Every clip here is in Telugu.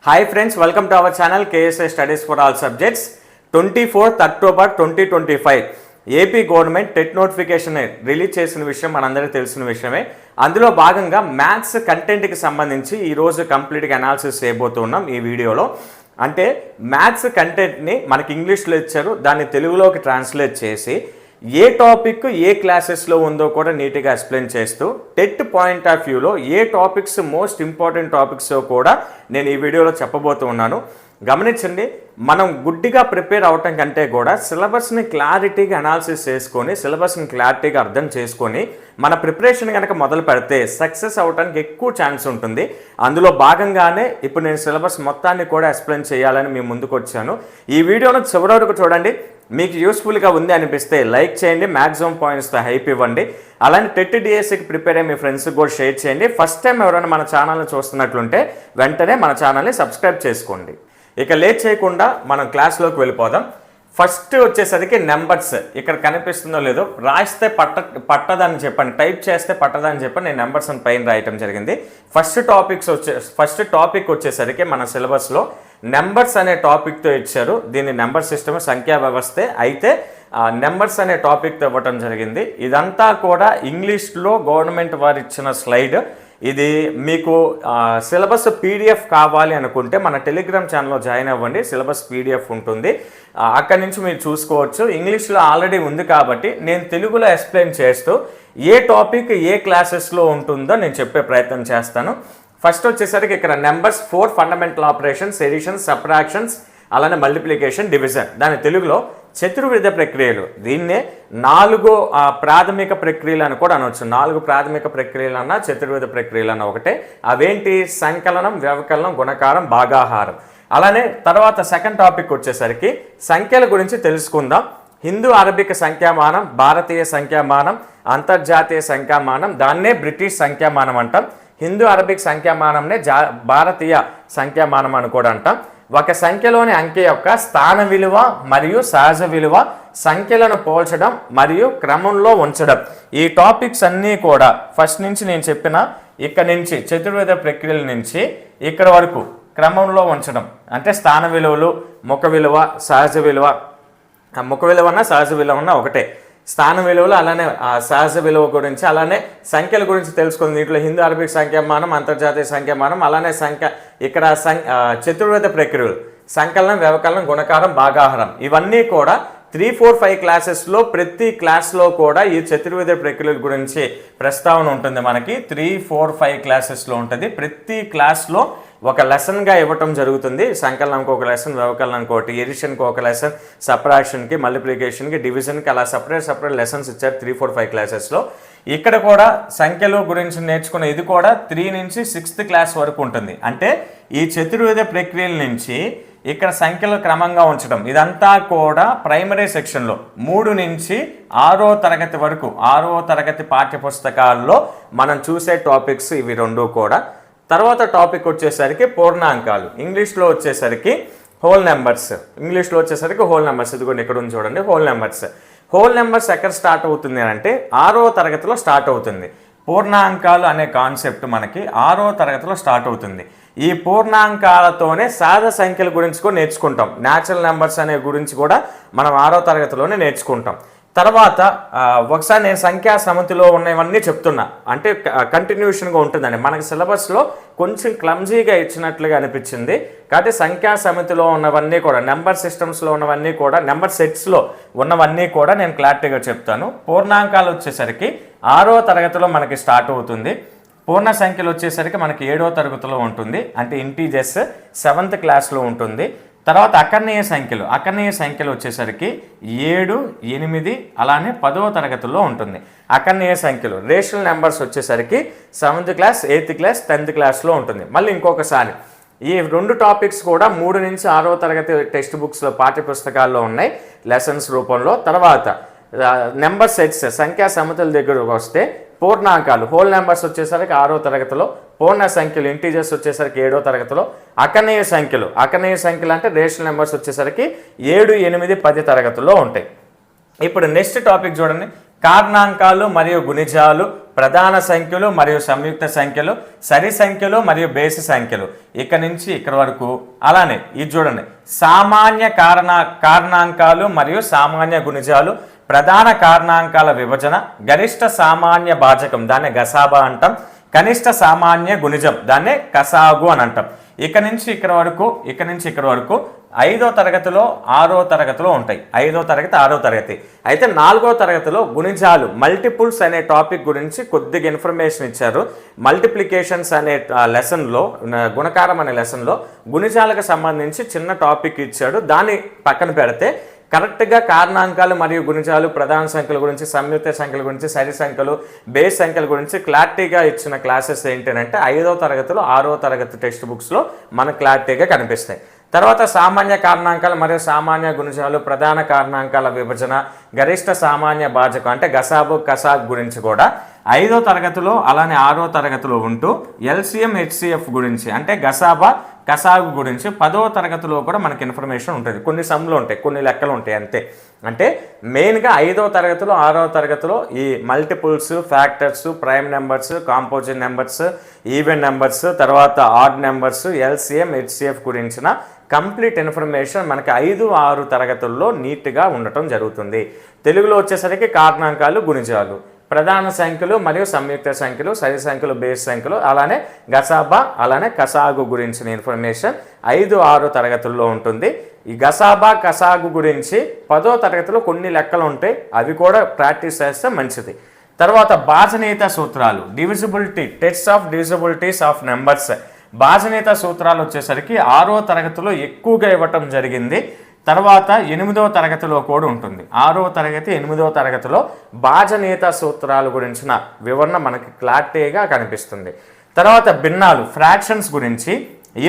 Hi friends, welcome to our channel KSA Studies for All Subjects. 24th October 2025 AP government TET notification release చేసిన విషయం మనందరికీ తెలిసిన విషయమే. అందులో భాగంగా మ్యాథ్స్ కంటెంట్కి సంబంధించి ఈరోజు కంప్లీట్గా అనాలిసిస్ చేయబోతున్నాం ఈ వీడియోలో. అంటే మ్యాథ్స్ కంటెంట్ని మనకి ఇంగ్లీష్లో ఇచ్చారు, దాన్ని తెలుగులోకి ట్రాన్స్లేట్ చేసి ఏ టాపిక్ ఏ క్లాసెస్లో ఉందో కూడా నీట్గా ఎక్స్ప్లెయిన్ చేస్తూ టెట్ పాయింట్ ఆఫ్ వ్యూలో ఏ టాపిక్స్ మోస్ట్ ఇంపార్టెంట్ టాపిక్స్ కూడా నేను ఈ వీడియోలో చెప్పబోతున్నాను. గమనించండి, మనం గుడ్డిగా ప్రిపేర్ అవటం కంటే కూడా సిలబస్ని క్లారిటీగా అనాలిసిస్ చేసుకొని సిలబస్ని క్లారిటీగా అర్థం చేసుకొని మన ప్రిపరేషన్ కనుక మొదలు పెడితే సక్సెస్ అవడానికి ఎక్కువ ఛాన్స్ ఉంటుంది. అందులో భాగంగానే ఇప్పుడు నేను సిలబస్ మొత్తాన్ని కూడా ఎక్స్ప్లెయిన్ చేయాలని మీ ముందుకు వచ్చాను. ఈ వీడియోను చివరి వరకు చూడండి. మీకు యూస్ఫుల్గా ఉంది అనిపిస్తే లైక్ చేయండి, మ్యాక్సిమం పాయింట్స్తో హైప్ ఇవ్వండి. అలానే టెట్ డిఎస్సికి ప్రిపేర్ అయ్యి మీ ఫ్రెండ్స్కి కూడా షేర్ చేయండి. ఫస్ట్ టైం ఎవరైనా మన ఛానల్ని చూస్తున్నట్లుంటే వెంటనే మన ఛానల్ని సబ్స్క్రైబ్ చేసుకోండి. ఇక లేట్ చేయకుండా మనం క్లాస్లోకి వెళ్ళిపోదాం. ఫస్ట్ వచ్చేసరికి నెంబర్స్. ఇక్కడ కనిపిస్తుందో లేదో, రాస్తే పట్టదని చెప్పండి, టైప్ చేస్తే పట్టదని చెప్పండి, నేను నెంబర్స్ అని పైన రాయటం జరిగింది. ఫస్ట్ టాపిక్ వచ్చేసరికి మన సిలబస్లో నెంబర్స్ అనే టాపిక్తో ఇచ్చారు. దీన్ని నెంబర్ సిస్టమ్ సంఖ్యా వ్యవస్థే, అయితే నెంబర్స్ అనే టాపిక్తో ఇవ్వటం జరిగింది. ఇదంతా కూడా ఇంగ్లీష్లో గవర్నమెంట్ వారు ఇచ్చిన స్లైడ్. ఇది మీకు సిలబస్ పీడిఎఫ్ కావాలి అనుకుంటే మన టెలిగ్రామ్ ఛానల్లో జాయిన్ అవ్వండి. సిలబస్ పీడిఎఫ్ ఉంటుంది, అక్కడి నుంచి మీరు చూసుకోవచ్చు. ఇంగ్లీష్లో ఆల్రెడీ ఉంది కాబట్టి నేను తెలుగులో ఎక్స్ప్లెయిన్ చేస్తూ ఏ టాపిక్ ఏ క్లాసెస్లో ఉంటుందో నేను చెప్పే ప్రయత్నం చేస్తాను. ఫస్ట్ వచ్చేసరికి ఇక్కడ numbers 4 fundamental operations, addition, subtractions, అలానే మల్టిప్లికేషన్, డివిజన్. దాని తెలుగులో చతుర్విధ ప్రక్రియలు. దీన్నే 4 ప్రాథమిక ప్రక్రియలు అని కూడా అనవచ్చు. 4 ప్రాథమిక ప్రక్రియలు అన్నా చతుర్విధ ప్రక్రియలు అన్న ఒకటే. అవేంటి? సంకలనం, వ్యవకలనం, గుణకారం, భాగాహారం. అలానే తర్వాత సెకండ్ టాపిక్ వచ్చేసరికి సంఖ్యల గురించి తెలుసుకుందాం. హిందూ అరబిక్ సంఖ్యామానం, భారతీయ సంఖ్యామానం, అంతర్జాతీయ సంఖ్యామానం, దాన్నే బ్రిటిష్ సంఖ్యామానం అంటాం. హిందూ అరబిక్ సంఖ్యామానంనే భారతీయ సంఖ్యామానం అని కూడా అంటాం. ఒక సంఖ్యలోని అంకె యొక్క స్థాన విలువ మరియు సహజ విలువ, సంఖ్యలను పోల్చడం మరియు క్రమంలో ఉంచడం. ఈ టాపిక్స్ అన్నీ కూడా ఫస్ట్ నుంచి నేను చెప్పిన ఇక్కడ నుంచి చతుర్విధ ప్రక్రియల నుంచి ఇక్కడ వరకు క్రమంలో ఉంచడం. అంటే స్థాన విలువలు, ముఖ విలువ, సహజ విలువ. ముఖ విలువన్నా సహజ విలువన్నా ఒకటే. స్థాన విలువలు అలానే సహజ విలువ గురించి, అలానే సంఖ్యల గురించి తెలుసుకుంది. దీంట్లో హిందూ అరబిక్ సంఖ్యామానం, అంతర్జాతీయ సంఖ్యామానం, అలానే ఇక్కడ చతుర్విధ ప్రక్రియలు సంకలనం, వ్యవకలనం, గుణకారం, భాగాహారం. ఇవన్నీ కూడా 3, 4, 5 క్లాసెస్లో ప్రతి క్లాస్లో కూడా ఈ చతుర్విధ ప్రక్రియల గురించి ప్రస్తావన ఉంటుంది. మనకి 3, 4, 5 క్లాసెస్లో ఉంటుంది. ప్రతి క్లాస్లో ఒక లెసన్గా ఇవ్వటం జరుగుతుంది. సంకలనంకి ఒక లెసన్, వ్యవకలనానికి ఒకటి, ఎడిషన్కి ఒక లెసన్, సబ్ట్రాక్షన్కి, మల్టిప్లికేషన్కి, డివిజన్కి, అలా సపరేట్ లెసన్స్ ఇచ్చారు 3, 4, 5 క్లాసెస్లో. ఇక్కడ కూడా సంఖ్యల గురించి నేర్చుకున్న ఇది కూడా 3 నుంచి 6th క్లాస్ వరకు ఉంటుంది. అంటే ఈ చతుర్విధ ప్రక్రియల నుంచి ఇక్కడ సంఖ్యలు క్రమంగా ఉంచడం, ఇదంతా కూడా ప్రైమరీ సెక్షన్లో 3 నుంచి 6వ తరగతి వరకు, 6వ తరగతి పాఠ్యపుస్తకాల్లో మనం చూసే టాపిక్స్ ఇవి 2 కూడా. తర్వాత టాపిక్ వచ్చేసరికి పూర్ణాంకాలు. ఇంగ్లీష్లో వచ్చేసరికి హోల్ నెంబర్స్. ఇదిగోండి ఇక్కడ ఉంది చూడండి, హోల్ నెంబర్స్. హోల్ నెంబర్స్ ఎక్కడ స్టార్ట్ అవుతుంది అంటే 6వ తరగతిలో స్టార్ట్ అవుతుంది. పూర్ణాంకాలు అనే కాన్సెప్ట్ మనకి 6వ తరగతిలో స్టార్ట్ అవుతుంది. ఈ పూర్ణాంకాలతోనే సహజ సంఖ్యల గురించి కూడా నేర్చుకుంటాం. న్యాచురల్ నెంబర్స్ అనే గురించి కూడా మనం 6వ తరగతిలోనే నేర్చుకుంటాం. తర్వాత ఒకసారి నేను సంఖ్యా సమితిలో ఉన్నవన్నీ చెప్తున్నా, అంటే కంటిన్యూషన్గా ఉంటుందండి. మనకి సిలబస్లో కొంచెం క్లమ్జీగా ఇచ్చినట్లుగా అనిపించింది. కాబట్టి సంఖ్యా సమితిలో ఉన్నవన్నీ కూడా, నెంబర్ సిస్టమ్స్లో ఉన్నవన్నీ కూడా, నెంబర్ సెట్స్లో ఉన్నవన్నీ కూడా నేను క్లారిటీగా చెప్తాను. పూర్ణాంకాలు వచ్చేసరికి 6వ తరగతిలో మనకి స్టార్ట్ అవుతుంది. పూర్ణ సంఖ్యలు వచ్చేసరికి మనకి 7వ తరగతిలో ఉంటుంది. అంటే ఇంటీజర్స్ 7th క్లాస్లో ఉంటుంది. తర్వాత అకర్ణీయ సంఖ్యలు వచ్చేసరికి 7, 8 అలానే 10వ తరగతిలో ఉంటుంది. అకర్ణీయ సంఖ్యలు రేషనల్ నెంబర్స్ వచ్చేసరికి 7th class, 8th class, 10th క్లాస్లో ఉంటుంది. మళ్ళీ ఇంకొకసారి ఈ 2 టాపిక్స్ కూడా 3 నుంచి 6వ తరగతి టెక్స్ట్ బుక్స్లో పాఠ్యపుస్తకాల్లో ఉన్నాయి లెసన్స్ రూపంలో. తర్వాత నెంబర్ సెట్స్ సంఖ్యా సమితుల దగ్గరకు వస్తే పూర్ణాంకాలు హోల్ నెంబర్స్ వచ్చేసరికి 6వ తరగతిలో, పూర్ణ సంఖ్యలు ఇంటీజర్స్ వచ్చేసరికి 7వ తరగతిలో, అకర్ణీయ సంఖ్యలు అంటే రేషనల్ నెంబర్స్ వచ్చేసరికి 7, 8, 10 తరగతుల్లో ఉంటాయి. ఇప్పుడు నెక్స్ట్ టాపిక్ చూడండి, కారణాంకాలు మరియు గుణిజాలు, ప్రధాన సంఖ్యలు మరియు సంయుక్త సంఖ్యలు, సరి సంఖ్యలు మరియు బేసి సంఖ్యలు, ఇక్కడ నుంచి ఇక్కడ వరకు. అలానే ఇది చూడండి, సామాన్య కారణాంకాలు మరియు సామాన్య గుణిజాలు, ప్రధాన కారణాంకాల విభజన, గరిష్ట సామాన్య భాజకం దాన్ని గసాబా అంటాం, కనిష్ట సామాన్య గుణిజం దాన్నే కసాగు అని అంటాం. ఇక్కడ నుంచి ఇక్కడ వరకు 5వ తరగతిలో 6వ తరగతిలో ఉంటాయి. 5వ తరగతి 6వ తరగతి. అయితే 4వ తరగతిలో గుణిజాలు మల్టిపుల్స్ అనే టాపిక్ గురించి కొద్దిగా ఇన్ఫర్మేషన్ ఇచ్చారు. మల్టిప్లికేషన్స్ అనే లెసన్లో, గుణకారం అనే లెసన్లో గుణిజాలకు సంబంధించి చిన్న టాపిక్ ఇచ్చాడు. దాన్ని పక్కన పెడితే కరెక్ట్గా కారణాంకాలు మరియు గుణిజాలు, ప్రధాన సంఖ్యల గురించి, సంయుక్త సంఖ్యల గురించి, సరి సంఖ్యలు, బేస్ సంఖ్యల గురించి క్లారిటీగా ఇచ్చిన క్లాసెస్ ఏంటంటే 5వ తరగతిలో 6వ తరగతి టెక్స్ట్ బుక్స్లో మనకు క్లారిటీగా కనిపిస్తాయి. తర్వాత సామాన్య కారణాంకాలు మరియు సామాన్య గుణిజాలు, ప్రధాన కారణాంకాల విభజన, గరిష్ట సామాన్య భాజకం అంటే గసాబు కసాగ్ గురించి కూడా 5వ తరగతిలో అలానే 6వ తరగతిలో ఉంటూ ఎల్సిఎం హెచ్సిఎఫ్ గురించి అంటే గసాబా కసాగు గురించి 10వ తరగతిలో కూడా మనకి ఇన్ఫర్మేషన్ ఉంటుంది. కొన్ని సమ్లు ఉంటాయి, కొన్ని లెక్కలు ఉంటాయి అంతే. అంటే మెయిన్గా 5వ తరగతిలో 6వ తరగతిలో ఈ multiples, factors, prime numbers, composite numbers, even numbers, తర్వాత ఆడ్ నెంబర్స్, ఎల్సిఎం హెచ్సిఎఫ్ గురించిన కంప్లీట్ ఇన్ఫర్మేషన్ మనకి 5, 6 తరగతుల్లో నీట్గా ఉండటం జరుగుతుంది. తెలుగులో వచ్చేసరికి కారణాంకాలు, గుణిజాలు, ప్రధాన సంఖ్యలు మరియు సంయుక్త సంఖ్యలు, సరి సంఖ్యలు, బేస్ సంఖ్యలు, అలానే గసాబా అలానే కసాగు గురించిన ఇన్ఫర్మేషన్ 5, 6 తరగతుల్లో ఉంటుంది. ఈ గసాబా కసాగు గురించి 10వ తరగతిలో కొన్ని లెక్కలు ఉంటాయి, అవి కూడా ప్రాక్టీస్ చేస్తే మంచిది. తర్వాత బాజనీత సూత్రాలు, divisibility, tests of divisibilities of numbers, బాజనీత సూత్రాలు వచ్చేసరికి 6వ తరగతిలో ఎక్కువగా ఇవ్వటం జరిగింది. తర్వాత 8వ తరగతిలో కూడా ఉంటుంది. 6వ తరగతి 8వ తరగతిలో బాజనీత సూత్రాల గురించిన వివరణ మనకి క్లారిటీగా కనిపిస్తుంది. తర్వాత భిన్నాలు, ఫ్రాక్షన్స్ గురించి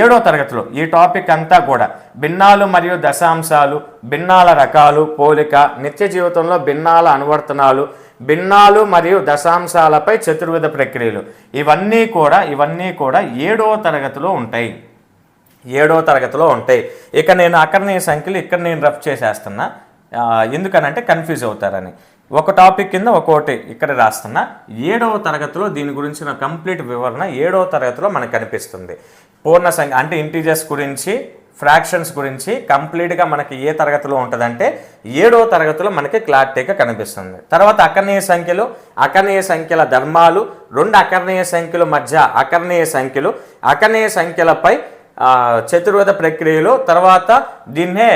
7వ తరగతిలో ఈ టాపిక్ అంతా కూడా భిన్నాలు మరియు దశాంశాలు, భిన్నాల రకాలు, పోలిక, నిత్య జీవితంలో భిన్నాల అనువర్తనాలు, భిన్నాలు మరియు దశాంశాలపై చతుర్విధ ప్రక్రియలు, ఇవన్నీ కూడా 7వ తరగతిలో ఉంటాయి. 7వ తరగతిలో ఉంటాయి. ఇక నేను అకర్ణీయ సంఖ్యలు ఇక్కడ నేను రఫ్ చేసేస్తున్నా, ఎందుకనంటే కన్ఫ్యూజ్ అవుతారని. ఒక టాపిక్ కింద ఒక్కోటి ఇక్కడ రాస్తున్నా. 7వ తరగతిలో దీని గురించిన కంప్లీట్ వివరణ 7వ తరగతిలో మనకు కనిపిస్తుంది. పూర్ణ సంఖ్య అంటే ఇంటీజర్స్ గురించి, ఫ్రాక్షన్స్ గురించి కంప్లీట్గా మనకి ఏ తరగతిలో ఉంటుందంటే 7వ తరగతిలో మనకి క్లారిటీగా కనిపిస్తుంది. తర్వాత అకర్ణీయ సంఖ్యలు, అకర్ణీయ సంఖ్యల ధర్మాలు, 2 అకర్ణీయ సంఖ్యల మధ్య అకర్ణీయ సంఖ్యలు, అకర్ణీయ సంఖ్యలపై చతుర్విధ ప్రక్రియలు, తర్వాత దీన్నే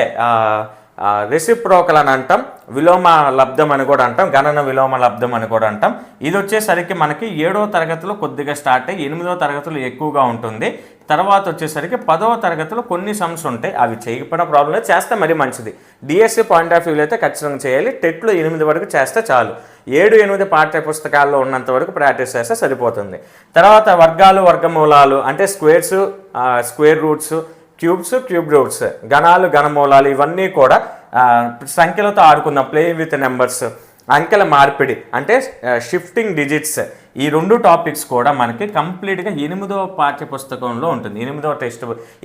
రెసిప్రోకల్ అని అంటాం, విలోమ లబ్ధం అని కూడా అంటాం, గణన విలోమ లబ్ధం అని కూడా అంటాం. ఇది వచ్చేసరికి మనకి 7వ తరగతిలో కొద్దిగా స్టార్ట్ అయ్యి 8వ తరగతిలో ఎక్కువగా ఉంటుంది. తర్వాత వచ్చేసరికి 10వ తరగతిలో కొన్ని సమ్స్ ఉంటాయి, అవి చేయకపోయినా ప్రాబ్లం లేదు, చేస్తే మరీ మంచిది. డిఎస్సి పాయింట్ ఆఫ్ వ్యూలో అయితే ఖచ్చితంగా చేయాలి. టెట్లో 8 వరకు చేస్తే చాలు. 7, 8 పాఠ్య పుస్తకాల్లో ఉన్నంత వరకు ప్రాక్టీస్ చేస్తే సరిపోతుంది. తర్వాత వర్గాలు, వర్గమూలాలు అంటే squares, square roots, cubes, cube roots, గణాలు, గణమూలాలు, ఇవన్నీ కూడా సంఖ్యలతో ఆడుకుందాం, ప్లేయింగ్ విత్ నెంబర్స్, అంకెల మార్పిడి అంటే షిఫ్టింగ్ డిజిట్స్, ఈ 2 టాపిక్స్ కూడా మనకి కంప్లీట్గా 8వ పాఠ్యపుస్తకంలో ఉంటుంది.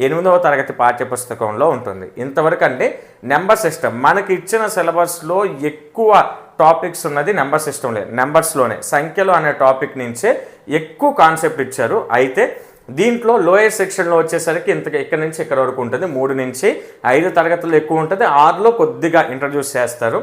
8వ తరగతి పాఠ్యపుస్తకంలో ఉంటుంది. ఇంతవరకు అంటే నెంబర్ సిస్టమ్ మనకి ఇచ్చిన సిలబస్లో ఎక్కువ టాపిక్స్ ఉన్నది నెంబర్స్లోనే. సంఖ్యలు అనే టాపిక్ నుంచే ఎక్కువ కాన్సెప్ట్ ఇచ్చారు. అయితే దీంట్లో లోయర్ సెక్షన్లో వచ్చేసరికి ఇక్కడ నుంచి ఇక్కడ వరకు ఉంటుంది. 3 నుంచి 5 తరగతుల్లో ఎక్కువ ఉంటుంది, 6లో కొద్దిగా ఇంట్రడ్యూస్ చేస్తారు.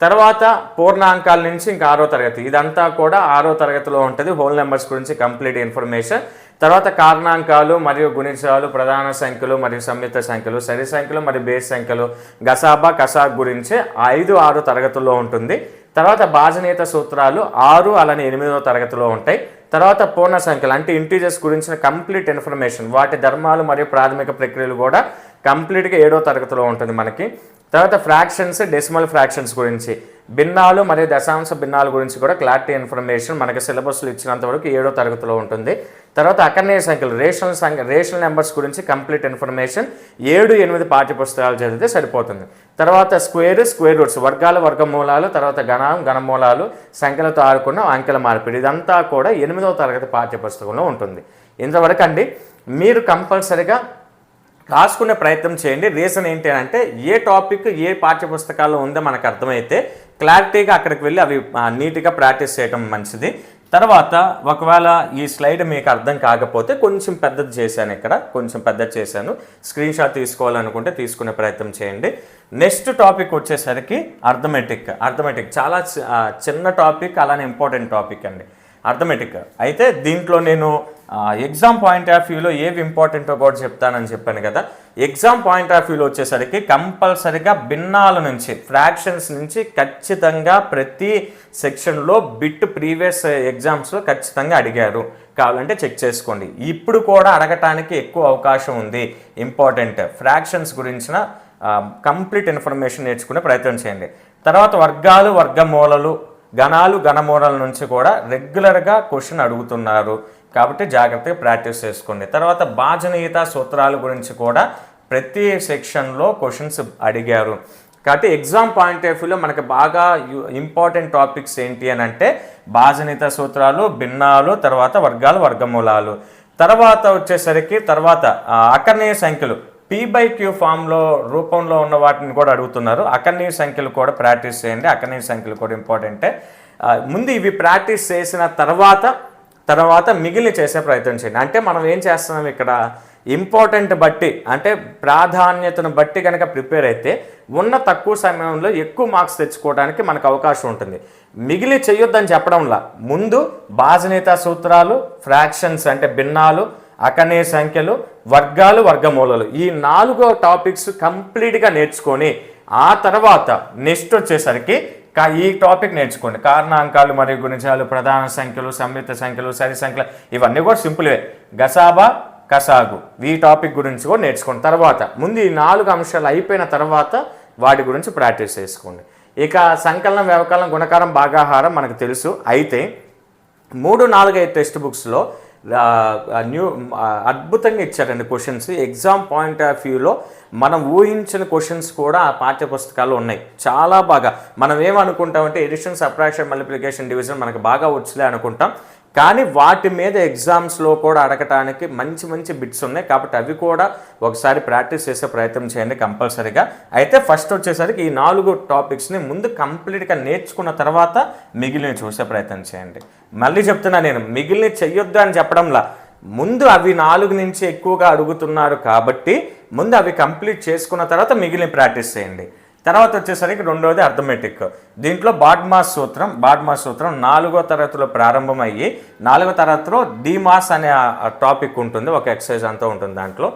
తర్వాత పూర్ణాంకాల నుంచి ఇంకా 6వ తరగతి, ఇదంతా కూడా 6వ తరగతిలో ఉంటుంది. హోల్ నెంబర్స్ గురించి కంప్లీట్ ఇన్ఫర్మేషన్. తర్వాత కారణాంకాలు మరియు గుణిజాలు, ప్రధాన సంఖ్యలు మరియు సంయుక్త సంఖ్యలు, సరి సంఖ్యలు మరియు బేస్ సంఖ్యలు, గసాబా కసాగ్ గురించి 5, 6 తరగతుల్లో ఉంటుంది. తర్వాత బాజనీత సూత్రాలు 6 అలానే 8వ తరగతిలో ఉంటాయి. తర్వాత పూర్ణ సంఖ్యలు అంటే ఇంటీజర్స్ గురించిన కంప్లీట్ ఇన్ఫర్మేషన్, వాటి ధర్మాలు మరియు ప్రాథమిక ప్రక్రియలు కూడా కంప్లీట్గా 7వ తరగతిలో ఉంటుంది మనకి. తర్వాత ఫ్రాక్షన్స్, డెసిమల్ ఫ్రాక్షన్స్ గురించి, భిన్నాలు మరియు దశాంశ భిన్నాల గురించి కూడా క్లారిటీ ఇన్ఫర్మేషన్ మనకి సిలబస్లో ఇచ్చినంత వరకు 7వ తరగతిలో ఉంటుంది. తర్వాత అకర్ణీయ సంఖ్యలు, రేషనల్ నెంబర్స్ గురించి కంప్లీట్ ఇన్ఫర్మేషన్ 7, 8 పాఠ్యపుస్తకాలు చదివితే సరిపోతుంది. తర్వాత స్క్వేర్ రూట్స్, వర్గాలు, వర్గమూలాలు, తర్వాత గణమూలాలు, సంఖ్యలతో ఆడుకున్న అంకెల మార్పిడి, ఇదంతా కూడా 8వ తరగతి పాఠ్యపుస్తకంలో ఉంటుంది. ఇంతవరకు అండి మీరు కంపల్సరిగా రాసుకునే ప్రయత్నం చేయండి. రీజన్ ఏంటి అంటే ఏ టాపిక్ ఏ పాఠ్యపుస్తకాల్లో ఉందో మనకు అర్థమైతే క్లారిటీగా అక్కడికి వెళ్ళి అవి నీట్గా ప్రాక్టీస్ చేయడం మంచిది. తర్వాత ఒకవేళ ఈ స్లైడ్ మీకు అర్థం కాకపోతే కొంచెం పెద్దది చేశాను, ఇక్కడ కొంచెం పెద్దది చేశాను, స్క్రీన్ షాట్ తీసుకోవాలనుకుంటే తీసుకునే ప్రయత్నం చేయండి. నెక్స్ట్ టాపిక్ వచ్చేసరికి అర్థమెటిక్ చాలా చిన్న టాపిక్, అలానే ఇంపార్టెంట్ టాపిక్ అండి అర్థమెటిక్. అయితే దీంట్లో నేను ఎగ్జామ్ పాయింట్ ఆఫ్ వ్యూలో ఏవి ఇంపార్టెంటో కూడా చెప్తానని చెప్పాను కదా. ఎగ్జామ్ పాయింట్ ఆఫ్ వ్యూలో వచ్చేసరికి కంపల్సరిగా భిన్నాల నుంచి, ఫ్రాక్షన్స్ నుంచి ఖచ్చితంగా ప్రతి సెక్షన్లో బిట్ ప్రీవియస్ ఎగ్జామ్స్లో ఖచ్చితంగా అడిగారు, కావాలంటే చెక్ చేసుకోండి. ఇప్పుడు కూడా అడగటానికి ఎక్కువ అవకాశం ఉంది. ఇంపార్టెంట్ ఫ్రాక్షన్స్ గురించిన కంప్లీట్ ఇన్ఫర్మేషన్ నేర్చుకునే ప్రయత్నం చేయండి. తర్వాత వర్గాలు, వర్గమూలలు, గణాలు, గణమూలల నుంచి కూడా రెగ్యులర్గా క్వశ్చన్ అడుగుతున్నారు కాబట్టి జాగ్రత్తగా ప్రాక్టీస్ చేసుకోండి. తర్వాత భాజనీయత సూత్రాల గురించి కూడా ప్రతి సెక్షన్లో క్వశ్చన్స్ అడిగారు కాబట్టి ఎగ్జామ్ పాయింట్ ఆఫ్ వ్యూలో మనకి బాగా ఇంపార్టెంట్ టాపిక్స్ ఏంటి అని అంటే భాజనీయత సూత్రాలు, భిన్నాలు, తర్వాత వర్గాలు, వర్గమూలాలు. తర్వాత వచ్చేసరికి అకర్ణీయ సంఖ్యలు P/Q ఫామ్లో రూపంలో ఉన్న వాటిని కూడా అడుగుతున్నారు. అకర్ణీయ సంఖ్యలు కూడా ప్రాక్టీస్ చేయండి, అకర్ణీయ సంఖ్యలు కూడా ఇంపార్టెంటే. ముందు ఇవి ప్రాక్టీస్ చేసిన తర్వాత మిగిలిన చేసే ప్రయత్నం చేయండి. అంటే మనం ఏం చేస్తున్నాం ఇక్కడ, ఇంపార్టెంట్ బట్టి అంటే ప్రాధాన్యతను బట్టి కనుక ప్రిపేర్ అయితే ఉన్న తక్కువ సమయంలో ఎక్కువ మార్క్స్ తెచ్చుకోవడానికి మనకు అవకాశం ఉంటుంది. మిగిలి చేయొద్దని చెప్పడంలా ముందు భాజనీయత సూత్రాలు, ఫ్రాక్షన్స్ అంటే భిన్నాలు, అకర్ణీయ సంఖ్యలు, వర్గాలు, వర్గమూలలు, ఈ 4 టాపిక్స్ కంప్లీట్గా నేర్చుకొని ఆ తర్వాత నెక్స్ట్ వచ్చేసరికి ఈ టాపిక్ నేర్చుకోండి. కారణాంకాలు మరియు గుణిజాలు, ప్రధాన సంఖ్యలు, సంయుక్త సంఖ్యలు, సరి సంఖ్యలు, ఇవన్నీ కూడా సింపుల్వే. గసాబా, కసాగు, ఈ టాపిక్ గురించి కూడా నేర్చుకోండి. తర్వాత ముందు ఈ 4 అంశాలు అయిపోయిన తర్వాత వాటి గురించి ప్రాక్టీస్ చేసుకోండి. ఇక సంకలనం, వ్యవకలనం, గుణకారం, భాగాహారం మనకు తెలుసు. అయితే 3, 4, 5 టెక్స్ట్ బుక్స్లో అద్భుతంగా ఇచ్చారండి క్వశ్చన్స్. ఎగ్జామ్ పాయింట్ ఆఫ్ వ్యూలో మనం ఊహించిన క్వశ్చన్స్ కూడా ఆ పాఠ్య పుస్తకాలు ఉన్నాయి. చాలా బాగా మనం ఏమనుకుంటామంటే ఎడిషన్, సబ్ట్రాక్షన్, మల్టిప్లికేషన్, డివిజన్ మనకు బాగా వచ్చలే అనుకుంటాం, కానీ వాటి మీద ఎగ్జామ్స్లో కూడా అడగటానికి మంచి బిట్స్ ఉన్నాయి కాబట్టి అవి కూడా ఒకసారి ప్రాక్టీస్ చేసే ప్రయత్నం చేయండి కంపల్సరీగా. అయితే ఫస్ట్ వచ్చేసరికి ఈ 4 టాపిక్స్ని ముందు కంప్లీట్గా నేర్చుకున్న తర్వాత మిగిలిన చూసే ప్రయత్నం చేయండి. మళ్ళీ చెప్తున్నా, నేను మిగిలిన చెయ్యొద్దు అని చెప్పడంలా, ముందు అవి 4 నుంచి ఎక్కువగా అడుగుతున్నారు కాబట్టి ముందు అవి కంప్లీట్ చేసుకున్న తర్వాత మిగిలిన ప్రాక్టీస్ చేయండి. తర్వాత వచ్చేసరికి రెండవది అర్థమెటిక్. దీంట్లో బాడ్మాస్ సూత్రం 4వ తరగతిలో ప్రారంభమయ్యి 4వ తరగతిలో డిమాస్ అనే టాపిక్ ఉంటుంది, ఒక ఎక్సర్సైజ్ అంతా ఉంటుంది దాంట్లో.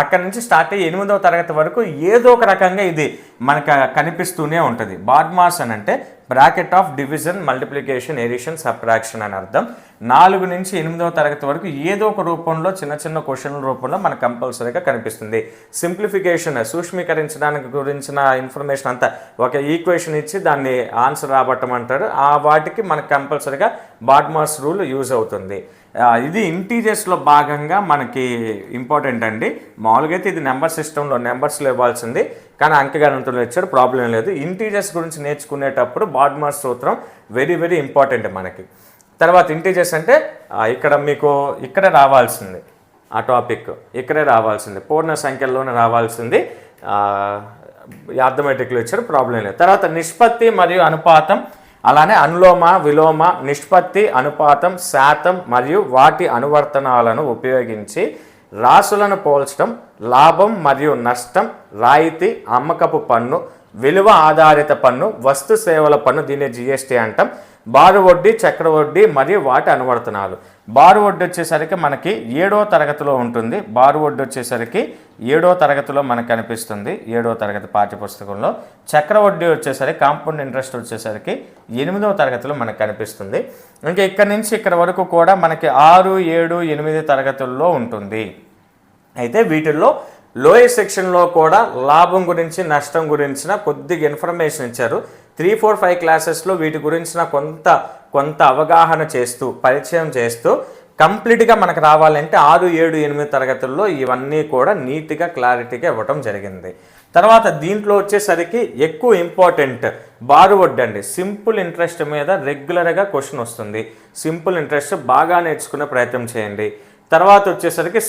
అక్కడి నుంచి స్టార్ట్ అయ్యి 8వ తరగతి వరకు ఏదో ఒక రకంగా ఇది మనకు కనిపిస్తూనే ఉంటుంది. బాడ్మాస్ అని అంటే bracket of division, multiplication, addition, subtraction అని అర్థం. 4 నుంచి 8వ తరగతి వరకు ఏదో ఒక రూపంలో చిన్న క్వశ్చన్ల రూపంలో మనకు కంపల్సరీగా కనిపిస్తుంది. సింప్లిఫికేషన్, సూక్ష్మీకరించడానికి గురించిన ఇన్ఫర్మేషన్ అంతా ఒక ఈక్వేషన్ ఇచ్చి దాన్ని ఆన్సర్ రాబట్టమంటారు. ఆ వాటికి మనకు కంపల్సరీగా బాడ్మాస్ రూల్ యూజ్ అవుతుంది. ఇది ఇంటీజర్స్లో భాగంగా మనకి ఇంపార్టెంట్ అండి. మామూలుగా అయితే ఇది నెంబర్ సిస్టంలో నెంబర్స్లో ఇవ్వాల్సింది, కానీ అంకగణితంలో ఇచ్చాడు, ప్రాబ్లం లేదు. ఇంటీజర్స్ గురించి నేర్చుకునేటప్పుడు బాడ్మాస్ సూత్రం వెరీ ఇంపార్టెంట్ మనకి. తర్వాత ఇంటీజర్స్ అంటే ఇక్కడ మీకు ఇక్కడే రావాల్సింది, ఆ టాపిక్ ఇక్కడే రావాల్సింది, పూర్ణ సంఖ్యల్లోనే రావాల్సింది. అర్థమెటిక్లో ఇచ్చాడు, ప్రాబ్లం లేదు. తర్వాత నిష్పత్తి మరియు అనుపాతం, అలానే అనులోమ, విలోమ, నిష్పత్తి, అనుపాతం, శాతం మరియు వాటి అనువర్తనాలను ఉపయోగించి రాసులను పోల్చడం, లాభం మరియు నష్టం, రాయితీ, అమ్మకపు పన్ను, విలువ ఆధారిత పన్ను, వస్తు సేవల పన్ను, దీన్ని GST అంటాం. బారు వడ్డీ, చక్ర వడ్డీ మరియు వాటి అనువర్తనాలు. బారు వడ్డీ వచ్చేసరికి మనకి 7వ తరగతిలో ఉంటుంది. బారు వడ్డీ వచ్చేసరికి 7వ తరగతిలో మనకు కనిపిస్తుంది, 7వ తరగతి పాఠ్యపుస్తకంలో. చక్ర వడ్డీ వచ్చేసరికి కాంపౌండ్ ఇంట్రెస్ట్ వచ్చేసరికి 8వ తరగతిలో మనకు కనిపిస్తుంది. ఇంకా ఇక్కడ నుంచి ఇక్కడ వరకు కూడా మనకి 6, 7, 8 తరగతుల్లో ఉంటుంది. అయితే వీటిల్లో లోయర్ సెక్షన్లో కూడా లాభం గురించి, నష్టం గురించిన కొద్దిగా ఇన్ఫర్మేషన్ ఇచ్చారు. 3, 4, 5 క్లాసెస్లో వీటి గురించిన కొంత అవగాహన చేస్తూ, పరిచయం చేస్తూ కంప్లీట్గా మనకు రావాలంటే 6, 7, 8 తరగతుల్లో ఇవన్నీ కూడా నీట్గా క్లారిటీగా ఇవ్వటం జరిగింది. తర్వాత దీంట్లో వచ్చేసరికి ఎక్కువ ఇంపార్టెంట్ బారు వడ్డీ అండి. సింపుల్ ఇంట్రెస్ట్ మీద రెగ్యులర్గా క్వశ్చన్ వస్తుంది. సింపుల్ ఇంట్రెస్ట్ బాగా నేర్చుకునే ప్రయత్నం చేయండి. తర్వాత వచ్చేసరికి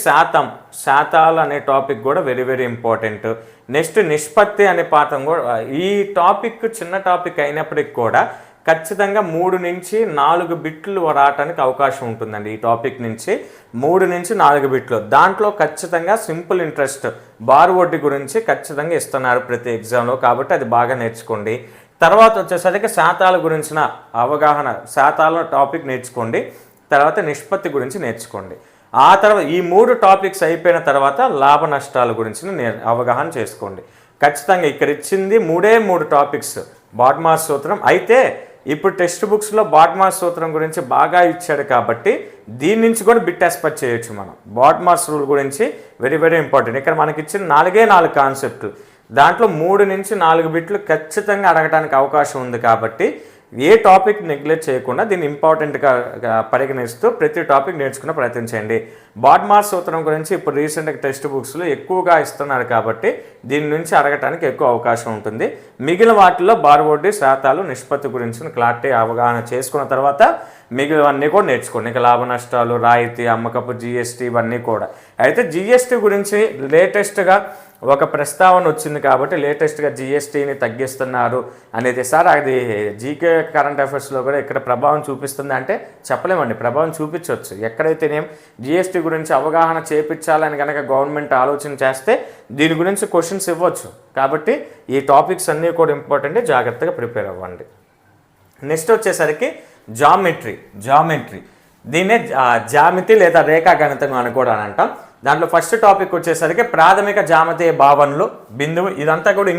శాతాలు అనే టాపిక్ కూడా వెరీ వెరీ ఇంపార్టెంట్. నెక్స్ట్ నిష్పత్తి అనే పాఠం కూడా. ఈ టాపిక్ చిన్న టాపిక్ అయినప్పటికి కూడా ఖచ్చితంగా 3 నుంచి 4 బిట్లు రావడానికి అవకాశం ఉంటుందండి. ఈ టాపిక్ నుంచి 3 నుంచి 4 బిట్లు. దాంట్లో ఖచ్చితంగా సింపుల్ ఇంట్రెస్ట్ బార్ వడ్డీ గురించి ఖచ్చితంగా ఇస్తున్నారు ప్రతి ఎగ్జామ్లో, కాబట్టి అది బాగా నేర్చుకోండి. తర్వాత వచ్చేసరికి శాతాల గురించిన అవగాహన, శాతాల టాపిక్ నేర్చుకోండి. తర్వాత నిష్పత్తి గురించి నేర్చుకోండి. ఆ తర్వాత ఈ 3 టాపిక్స్ అయిపోయిన తర్వాత లాభ నష్టాల గురించి అవగాహన చేసుకోండి. ఖచ్చితంగా ఇక్కడ ఇచ్చింది 3 టాపిక్స్. బాట్మాస్ సూత్రం అయితే ఇప్పుడు టెక్స్ట్ బుక్స్లో బాట్మాస్ సూత్రం గురించి బాగా ఇచ్చాడు కాబట్టి దీని నుంచి కూడా బిట్ ఎక్స్పెక్ట్ చేయొచ్చు మనం. బాట్మాస్ రూల్ గురించి వెరీ వెరీ ఇంపార్టెంట్. ఇక్కడ మనకి ఇచ్చిన 4 కాన్సెప్ట్లు, దాంట్లో 3 నుంచి 4 బిట్లు ఖచ్చితంగా అడగడానికి అవకాశం ఉంది. కాబట్టి ఏ టాపిక్ నెగ్లెక్ట్ చేయకుండా దీన్ని ఇంపార్టెంట్గా పరిగణిస్తూ ప్రతి టాపిక్ నేర్చుకునే ప్రయత్నం చేయండి. బాట్మాస్ సూత్రం గురించి ఇప్పుడు రీసెంట్గా టెక్స్ట్ బుక్స్లో ఎక్కువగా ఇస్తున్నారు కాబట్టి దీని నుంచి అడగటానికి ఎక్కువ అవకాశం ఉంటుంది. మిగిలిన వాటిల్లో బార్ వడ్డీ, శాతాలు, నిష్పత్తి గురించి క్లారిటీ అవగాహన చేసుకున్న తర్వాత మిగిలినవన్నీ కూడా నేర్చుకోండి. ఇంకా లాభ నష్టాలు, రాయితీ, అమ్మకపు, జీఎస్టీ ఇవన్నీ కూడా. అయితే జీఎస్టీ గురించి లేటెస్ట్గా ఒక ప్రస్తావన వచ్చింది కాబట్టి లేటెస్ట్గా జీఎస్టీని తగ్గిస్తున్నారు అనేది. సార్ అది జీకే కరెంట్ అఫైర్స్లో కూడా ఇక్కడ ప్రభావం చూపిస్తుంది అంటే చెప్పలేమండి. ప్రభావం చూపించవచ్చు. ఎక్కడైతేనేం జీఎస్టీ గురించి అవగాహన చేపించాలని కనుక గవర్నమెంట్ ఆలోచన చేస్తే దీని గురించి క్వశ్చన్స్ ఇవ్వచ్చు. కాబట్టి ఈ టాపిక్స్ అన్నీ కూడా ఇంపార్టెంట్, జాగ్రత్తగా ప్రిపేర్ అవ్వండి. నెక్స్ట్ వచ్చేసరికి జామెట్రీ. దీన్నే జామితి లేదా రేఖాగణితం అని కూడా అంటాం. దాంట్లో ఫస్ట్ టాపిక్ వచ్చేసరికి ప్రాథమిక జామితీయ భావనలు, బిందువు. ఇదంతా కూడా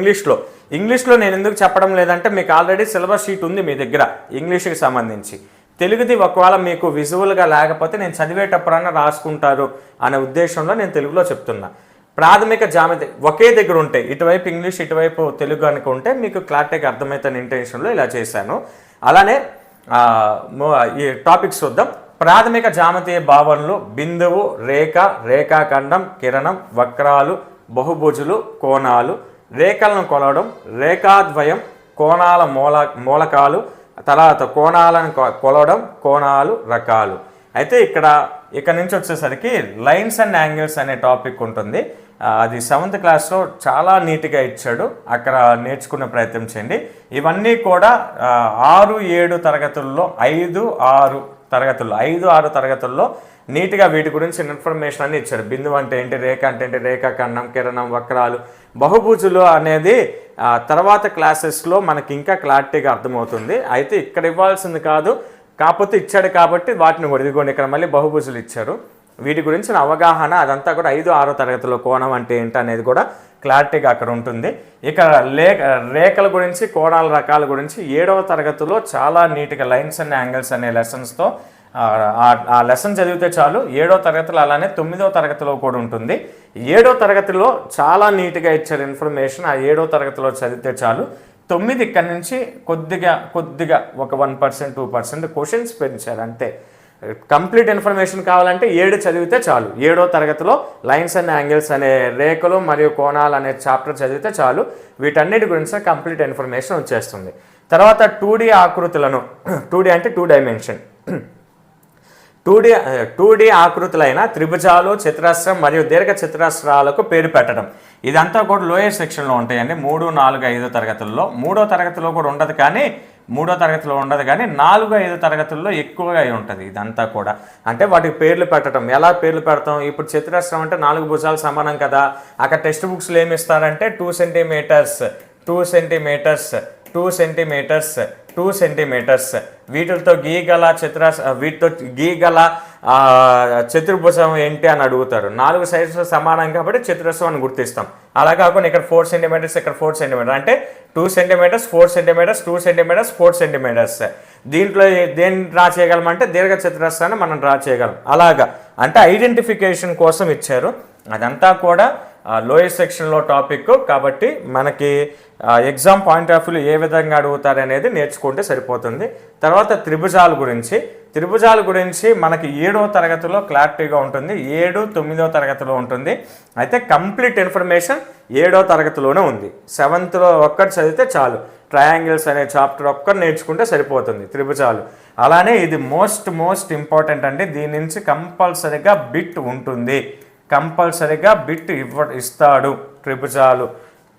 ఇంగ్లీష్లో నేను ఎందుకు చెప్పడం లేదంటే మీకు ఆల్రెడీ సిలబస్ షీట్ ఉంది మీ దగ్గర ఇంగ్లీష్కి సంబంధించి. తెలుగుది ఒకవేళ మీకు విజువల్గా లేకపోతే నేను చదివేటప్పుడన్నా రాసుకుంటారు అనే ఉద్దేశంలో నేను తెలుగులో చెప్తున్నా. ప్రాథమిక జామితి ఒకే దగ్గర ఉంటాయి, ఇటువైపు ఇంగ్లీష్ ఇటువైపు తెలుగు అనుకుంటే మీకు క్లారిటీగా అర్థమవుతున్న ఇంటెన్షన్లో ఇలా చేశాను. అలానే ఈ టాపిక్స్ చూద్దాం. ప్రాథమిక జామితీయ భావనలు, బిందువు, రేఖ, రేఖాఖండం, కిరణం, వక్రాలు, బహుభుజులు, కోణాలు, రేఖలను కొలవడం, రేఖాద్వయం, కోణాల మూలకాలు, తర్వాత కోణాలను కొలవడం, కోణాలు రకాలు. అయితే ఇక్కడ నుంచి వచ్చేసరికి లైన్స్ అండ్ యాంగిల్స్ అనే టాపిక్ ఉంటుంది. అది 7th క్లాస్లో చాలా నీట్గా ఇచ్చాడు, అక్కడ నేర్చుకునే ప్రయత్నం చేయండి. ఇవన్నీ కూడా 6, 7 తరగతుల్లో 5, 6 తరగతుల్లో నీట్గా వీటి గురించి ఇన్ఫర్మేషన్ అన్ని ఇచ్చాడు. బిందువు అంటే ఏంటి, రేఖ అంటే ఏంటి, రేఖాఖండం, కిరణం, వక్రాలు, బహుభుజులు అనేది తర్వాత క్లాసెస్లో మనకి ఇంకా క్లారిటీగా అర్థమవుతుంది. అయితే ఇక్కడ ఇవ్వాల్సింది కాదు, కాకపోతే ఇచ్చాడు కాబట్టి వాటిని కూడా ఇదిగోండి ఇక్కడ మళ్ళీ బహుభుజులు ఇచ్చారు. వీటి గురించిన అవగాహన అదంతా కూడా 5, 6 తరగతిలో కోణం అంటే ఏంటి అనేది కూడా క్లారిటీగా అక్కడ ఉంటుంది. ఇక రేఖల గురించి, కోణాల రకాల గురించి 7వ తరగతిలో చాలా నీట్గా లైన్స్ అండ్ యాంగిల్స్ అనే లెసన్స్తో ఆ లెసన్ చదివితే చాలు. 7వ తరగతిలో అలానే 9వ తరగతిలో కూడా ఉంటుంది. 7వ తరగతిలో చాలా నీట్గా ఇచ్చారు ఇన్ఫర్మేషన్. ఆ 7వ తరగతిలో చదివితే చాలు. 9 ఇక్కడ నుంచి కొద్దిగా ఒక 1%, 2% క్వశ్చన్స్ పెంచారు అంతే. కంప్లీట్ ఇన్ఫర్మేషన్ కావాలంటే 7 చదివితే చాలు. 7వ తరగతిలో లైన్స్ అండ్ యాంగిల్స్ అనే రేఖలు మరియు కోణాలు అనే చాప్టర్ చదివితే చాలు. వీటన్నిటి గురించి కంప్లీట్ ఇన్ఫర్మేషన్ వచ్చేస్తుంది. తర్వాత 2D ఆకృతులను, 2D అంటే 2 డైమెన్షన్, 2D ఆకృతులైన త్రిభుజాలు, చతురస్రం మరియు దీర్ఘ చతురస్రాలకు పేరు పెట్టడం. ఇదంతా కూడా లోయర్ సెక్షన్లో ఉంటాయండి. 3, 4, 5 తరగతుల్లో. 3వ తరగతిలో కూడా ఉండదు కానీ 4, 5 తరగతుల్లో ఎక్కువగా ఉంటుంది ఇదంతా కూడా. అంటే వాటికి పేర్లు పెట్టడం. ఎలా పేర్లు పెడతాం? ఇప్పుడు చతురస్రం అంటే 4 భుజాలు సమానం కదా. అక్కడ టెక్స్ట్ బుక్స్లో ఏమి ఇస్తారంటే 2 సెంటీమీటర్స్, 2 సెంటీమీటర్స్, 2 సెంటీమీటర్స్, 2 సెంటీమీటర్స్. వీటితో గీగల చతుర్భుజం ఏంటి అని అడుగుతారు. 4 సైడ్స్ సమానం కాబట్టి చతురస్రం అని గుర్తిస్తాం. అలా కాకుండా ఇక్కడ 4 సెంటీమీటర్స్, ఇక్కడ 4 సెంటీమీటర్ అంటే 2 సెంటీమీటర్స్, 4 సెంటీమీటర్స్, 2 సెంటీమీటర్స్, 4 సెంటీమీటర్స్. దీంట్లో దేన్ని డ్రా చేయగలమంటే దీర్ఘ చతురస్రాన్ని మనం డ్రా చేయగలం. అలాగా అంటే ఐడెంటిఫికేషన్ కోసం ఇచ్చారు. అదంతా కూడా లోయర్ సెక్షన్లో టాపిక్ కాబట్టి మనకి ఎగ్జామ్ పాయింట్ ఆఫ్ వ్యూలో ఏ విధంగా అడుగుతారు అనేది నేర్చుకుంటే సరిపోతుంది. తర్వాత త్రిభుజాల గురించి మనకి 7వ తరగతిలో క్లారిటీగా ఉంటుంది. 7, 9వ తరగతిలో ఉంటుంది. అయితే కంప్లీట్ ఇన్ఫర్మేషన్ 7వ తరగతిలోనే ఉంది. 7th ఒక్కటి చదివితే చాలు. ట్రయాంగిల్స్ అనే చాప్టర్ ఒక్క నేర్చుకుంటే సరిపోతుంది, త్రిభుజాలు. అలానే ఇది మోస్ట్ ఇంపార్టెంట్ అండి. దీని నుంచి కంపల్సరీగా బిట్ ఉంటుంది, కంపల్సరీగా బిట్ ఇస్తాడు. త్రిభుజాలు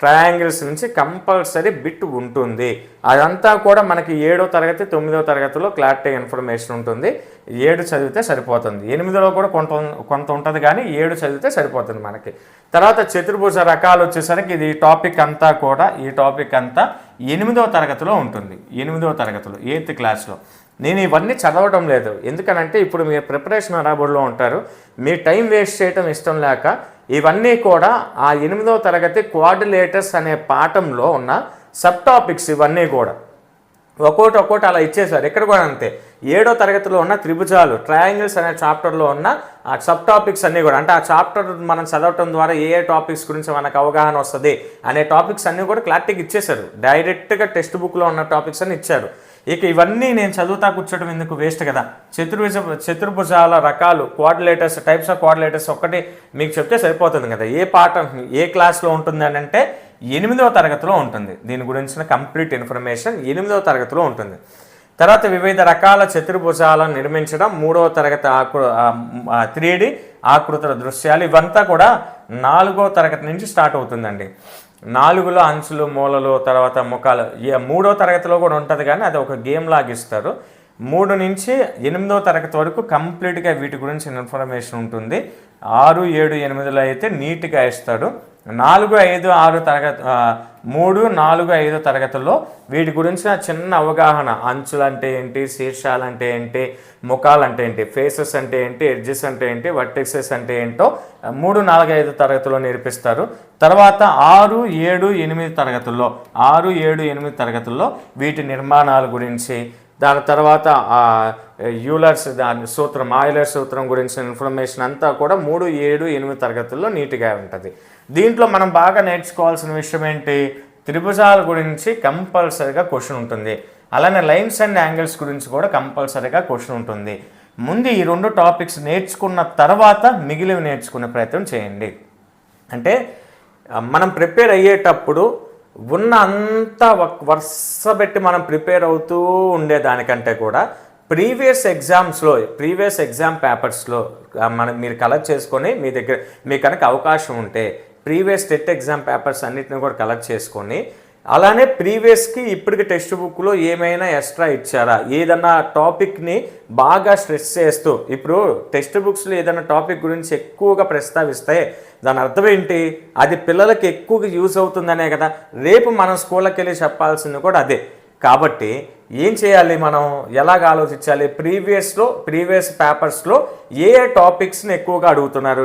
ట్రయాంగిల్స్ నుంచి కంపల్సరీ బిట్ ఉంటుంది. అదంతా కూడా మనకి 7వ తరగతి 9వ తరగతిలో క్లారిటీ ఇన్ఫర్మేషన్ ఉంటుంది. 7 చదివితే సరిపోతుంది. 8లో కూడా కొంత ఉంటుంది, కానీ 7 చదివితే సరిపోతుంది మనకి. తర్వాత చతుర్భుజ రకాలు వచ్చేసరికి ఇది ఈ టాపిక్ అంతా 8వ తరగతిలో ఉంటుంది. 8వ తరగతిలో 8th క్లాస్లో. నేను ఇవన్నీ చదవడం లేదు, ఎందుకనంటే ఇప్పుడు మీరు ప్రిపరేషన్ హడాబుడ్లో ఉంటారు, మీ టైం వేస్ట్ చేయటం ఇష్టం లేక ఇవన్నీ కూడా ఆ 8వ తరగతి క్వాడ్రిలేటర్స్ అనే పాఠంలో ఉన్న సబ్ టాపిక్స్ ఇవన్నీ కూడా ఒక్కోటి అలా ఇచ్చేసారు. ఇక్కడ కూడా అంతే. 7వ తరగతిలో ఉన్న త్రిభుజాలు ట్రయాంగిల్స్ అనే చాప్టర్లో ఉన్న ఆ సబ్ టాపిక్స్ అన్నీ కూడా, అంటే ఆ చాప్టర్ మనం చదవటం ద్వారా ఏ టాపిక్స్ గురించి మనకు అవగాహన వస్తుంది అనే టాపిక్స్ అన్నీ కూడా క్లారిటీగా ఇచ్చేశారు. డైరెక్ట్గా టెక్స్ట్ బుక్లో ఉన్న టాపిక్స్ అని ఇచ్చారు. ఇక ఇవన్నీ నేను చదువుతా కూర్చోవడం ఎందుకు, వేస్ట్ కదా. చతుర్భుజాల రకాలు, క్వాడ్రిలేటర్స్, టైప్స్ ఆఫ్ క్వాడ్రిలేటర్స్ ఒక్కటి మీకు చెప్తే సరిపోతుంది కదా. ఏ పాఠం ఏ క్లాస్లో ఉంటుంది అని అంటే 8వ తరగతిలో ఉంటుంది. దీని గురించిన కంప్లీట్ ఇన్ఫర్మేషన్ 8వ తరగతిలో ఉంటుంది. తర్వాత వివిధ రకాల చతుర్భుజాలను నిర్మించడం 3వ తరగతి 3D ఆకృతుల దృశ్యాలు, ఇవంతా కూడా 4వ తరగతి నుంచి స్టార్ట్ అవుతుందండి. 4లో అంచులు, మూలలు, తర్వాత ముఖాలు 3వ తరగతిలో కూడా ఉంటుంది, కానీ అది ఒక గేమ్ లాగా ఇస్తారు. 3 నుంచి 8వ తరగతి వరకు కంప్లీట్గా వీటి గురించి ఇన్ఫర్మేషన్ ఉంటుంది. 6, 7, 8లో అయితే నీట్గా ఇస్తాడు. 4, 5, 6 తరగతి 3, 4, 5 తరగతుల్లో వీటి గురించిన చిన్న అవగాహన, అంచులు అంటే ఏంటి, శీర్షాలు అంటే ఏంటి, ముఖాలు అంటే ఏంటి, ఫేసెస్ అంటే ఏంటి, ఎడ్జెస్ అంటే ఏంటి, వర్టెక్సెస్ అంటే ఏంటో 3, 4, 5 తరగతుల్లో నేర్పిస్తారు. తర్వాత 6, 7, 8 తరగతుల్లో 6, 7, 8 తరగతుల్లో వీటి నిర్మాణాల గురించి, దాని తర్వాత యూలర్స్ దాని సూత్రం, ఆయిలర్ సూత్రం గురించిన ఇన్ఫర్మేషన్ అంతా కూడా 3, 7, 8 తరగతుల్లో నీట్గా ఉంటుంది. దీంట్లో మనం బాగా నేర్చుకోవాల్సిన విషయం ఏంటి, త్రిభుజాల గురించి కంపల్సరీగా క్వశ్చన్ ఉంటుంది. అలానే లైన్స్ అండ్ యాంగిల్స్ గురించి కూడా కంపల్సరీగా క్వశ్చన్ ఉంటుంది. ముందు ఈ 2 టాపిక్స్ నేర్చుకున్న తర్వాత మిగిలివి నేర్చుకునే ప్రయత్నం చేయండి. అంటే మనం ప్రిపేర్ అయ్యేటప్పుడు ఉన్న అంతా వరుస పెట్టి మనం ప్రిపేర్ అవుతూ ఉండేదానికంటే కూడా ప్రీవియస్ ఎగ్జామ్ పేపర్స్లో మీరు కలెక్ట్ చేసుకొని మీ కనుక అవకాశం ఉంటే ప్రీవియస్ టెట్ ఎగ్జామ్ పేపర్స్ అన్నిటిని కూడా కలెక్ట్ చేసుకొని, అలానే ప్రీవియస్కి ఇప్పటికి టెక్స్ట్ బుక్లో ఏమైనా ఎక్స్ట్రా ఇచ్చారా, ఏదన్నా టాపిక్ని బాగా స్ట్రెస్ చేస్తూ, ఇప్పుడు టెక్స్ట్ బుక్స్లో ఏదైనా టాపిక్ గురించి ఎక్కువగా ప్రస్తావిస్తే దాని అర్థం ఏంటి, అది పిల్లలకి ఎక్కువగా యూజ్ అవుతుందనే కదా. రేపు మనం స్కూళ్ళకి వెళ్ళి చెప్పాల్సింది కూడా అదే. కాబట్టి ఏం చేయాలి, మనం ఎలాగ ఆలోచించాలి, ప్రీవియస్ పేపర్స్లో ఏ టాపిక్స్ని ఎక్కువగా అడుగుతున్నారు,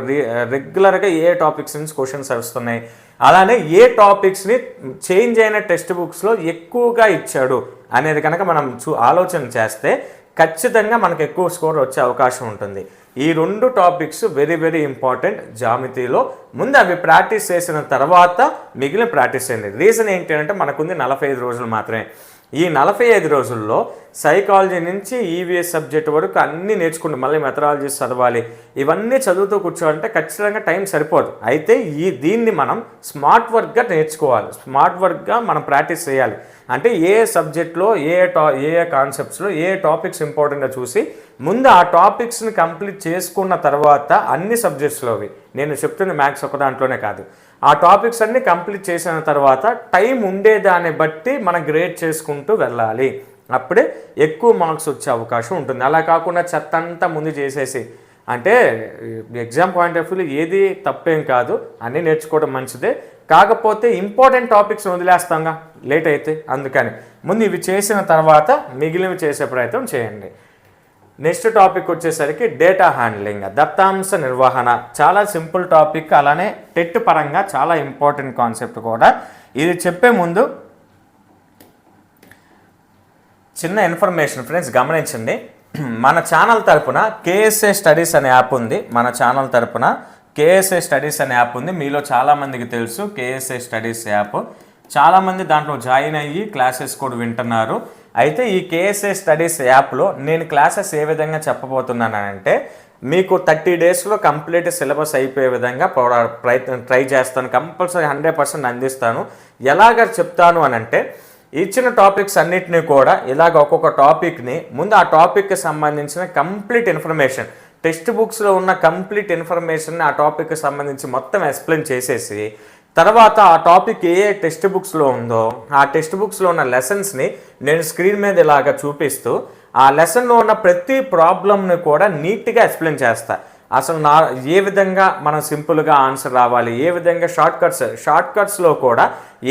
రెగ్యులర్గా ఏ టాపిక్స్ నుంచి క్వశ్చన్స్ వస్తున్నాయి, అలానే ఏ టాపిక్స్ని చేంజ్ అయిన టెక్స్ట్ బుక్స్లో ఎక్కువగా ఇచ్చాడు అనేది కనుక మనం ఆలోచన చేస్తే ఖచ్చితంగా మనకు ఎక్కువ స్కోర్ వచ్చే అవకాశం ఉంటుంది. ఈ 2 టాపిక్స్ వెరీ ఇంపార్టెంట్ జామితీలో. ముందు అవి ప్రాక్టీస్ చేసిన తర్వాత మిగిలిన ప్రాక్టీస్ చేయండి. రీజన్ ఏంటి అంటే మనకుంది 45 రోజులు మాత్రమే. ఈ 45 రోజుల్లో సైకాలజీ నుంచి ఈవీఎస్ సబ్జెక్ట్ వరకు అన్నీ నేర్చుకుంటూ మళ్ళీ మెథడాలజీస్ చదవాలి. ఇవన్నీ చదువుతూ కూర్చోవాలంటే ఖచ్చితంగా టైం సరిపోదు. అయితే దీన్ని మనం స్మార్ట్ వర్క్గా నేర్చుకోవాలి, స్మార్ట్ వర్క్గా మనం ప్రాక్టీస్ చేయాలి. అంటే ఏ సబ్జెక్ట్లో ఏ కాన్సెప్ట్స్లో ఏ టాపిక్స్ ఇంపార్టెంట్గా చూసి ముందు ఆ టాపిక్స్ని కంప్లీట్ చేసుకున్న తర్వాత అన్ని సబ్జెక్ట్స్లోవి, నేను చెప్తుంది మ్యాథ్స్ ఒక దాంట్లోనే కాదు, ఆ టాపిక్స్ అన్నీ కంప్లీట్ చేసిన తర్వాత టైం ఉండేదాన్ని బట్టి మనం గ్రేడ్ చేసుకుంటూ వెళ్ళాలి. అప్పుడే ఎక్కువ మార్క్స్ వచ్చే అవకాశం ఉంటుంది. అలా కాకుండా చెత్త అంతా ముందు చేసేసి, అంటే ఎగ్జామ్ పాయింట్ ఆఫ్ వ్యూలో ఏది తప్పేం కాదు, అన్నీ నేర్చుకోవడం మంచిదే. కాకపోతే ఇంపార్టెంట్ టాపిక్స్ వదిలేస్తాంగా లేట్ అయితే, అందుకని ముందు ఇవి చేసిన తర్వాత మిగిలినవి చేసే ప్రయత్నం చేయండి. నెక్స్ట్ టాపిక్ వచ్చేసరికి డేటా హ్యాండ్లింగ్, దత్తాంశ నిర్వహణ. చాలా సింపుల్ టాపిక్, అలానే టెట్ పరంగా చాలా ఇంపార్టెంట్ కాన్సెప్ట్ కూడా. ఇది చెప్పే ముందు చిన్న ఇన్ఫర్మేషన్ ఫ్రెండ్స్, గమనించండి. మన ఛానల్ తరపున కేఎస్ఏ స్టడీస్ అనే యాప్ ఉంది. మన ఛానల్ తరపున కేఎస్ఏ స్టడీస్ అనే యాప్ ఉంది. మీలో చాలామందికి తెలుసు కేఎస్ఏ స్టడీస్ యాప్. చాలామంది దాంట్లో జాయిన్ అయ్యి క్లాసెస్ కూడా వింటున్నారు. అయితే ఈ కేఎస్ఏ స్టడీస్ యాప్లో నేను క్లాసెస్ ఏ విధంగా చెప్పబోతున్నానంటే, మీకు 30 డేస్లో కంప్లీట్ సిలబస్ అయిపోయే విధంగా ట్రై చేస్తాను. కంపల్సరీ 100% అందిస్తాను. ఎలాగ చెప్తాను అని అంటే, ఇచ్చిన టాపిక్స్ అన్నిటిని కూడా ఇలాగ ఒక్కొక్క టాపిక్ని ముందు ఆ టాపిక్కి సంబంధించిన కంప్లీట్ ఇన్ఫర్మేషన్, టెక్స్ట్ బుక్స్లో ఉన్న కంప్లీట్ ఇన్ఫర్మేషన్ని ఆ టాపిక్కి సంబంధించి మొత్తం ఎక్స్ప్లెయిన్ చేసేసి, తర్వాత ఆ టాపిక్ ఏ టెక్స్ట్ బుక్స్లో ఉందో ఆ టెక్స్ట్ బుక్స్లో ఉన్న లెసన్స్ని నేను స్క్రీన్ మీద ఇలాగ చూపిస్తూ ఆ లెసన్లో ఉన్న ప్రతి ప్రాబ్లమ్ని కూడా నీట్గా ఎక్స్ప్లెయిన్ చేస్తా. అసలు ఏ విధంగా మనం సింపుల్గా ఆన్సర్ రావాలి, ఏ విధంగా షార్ట్ కట్స్లో కూడా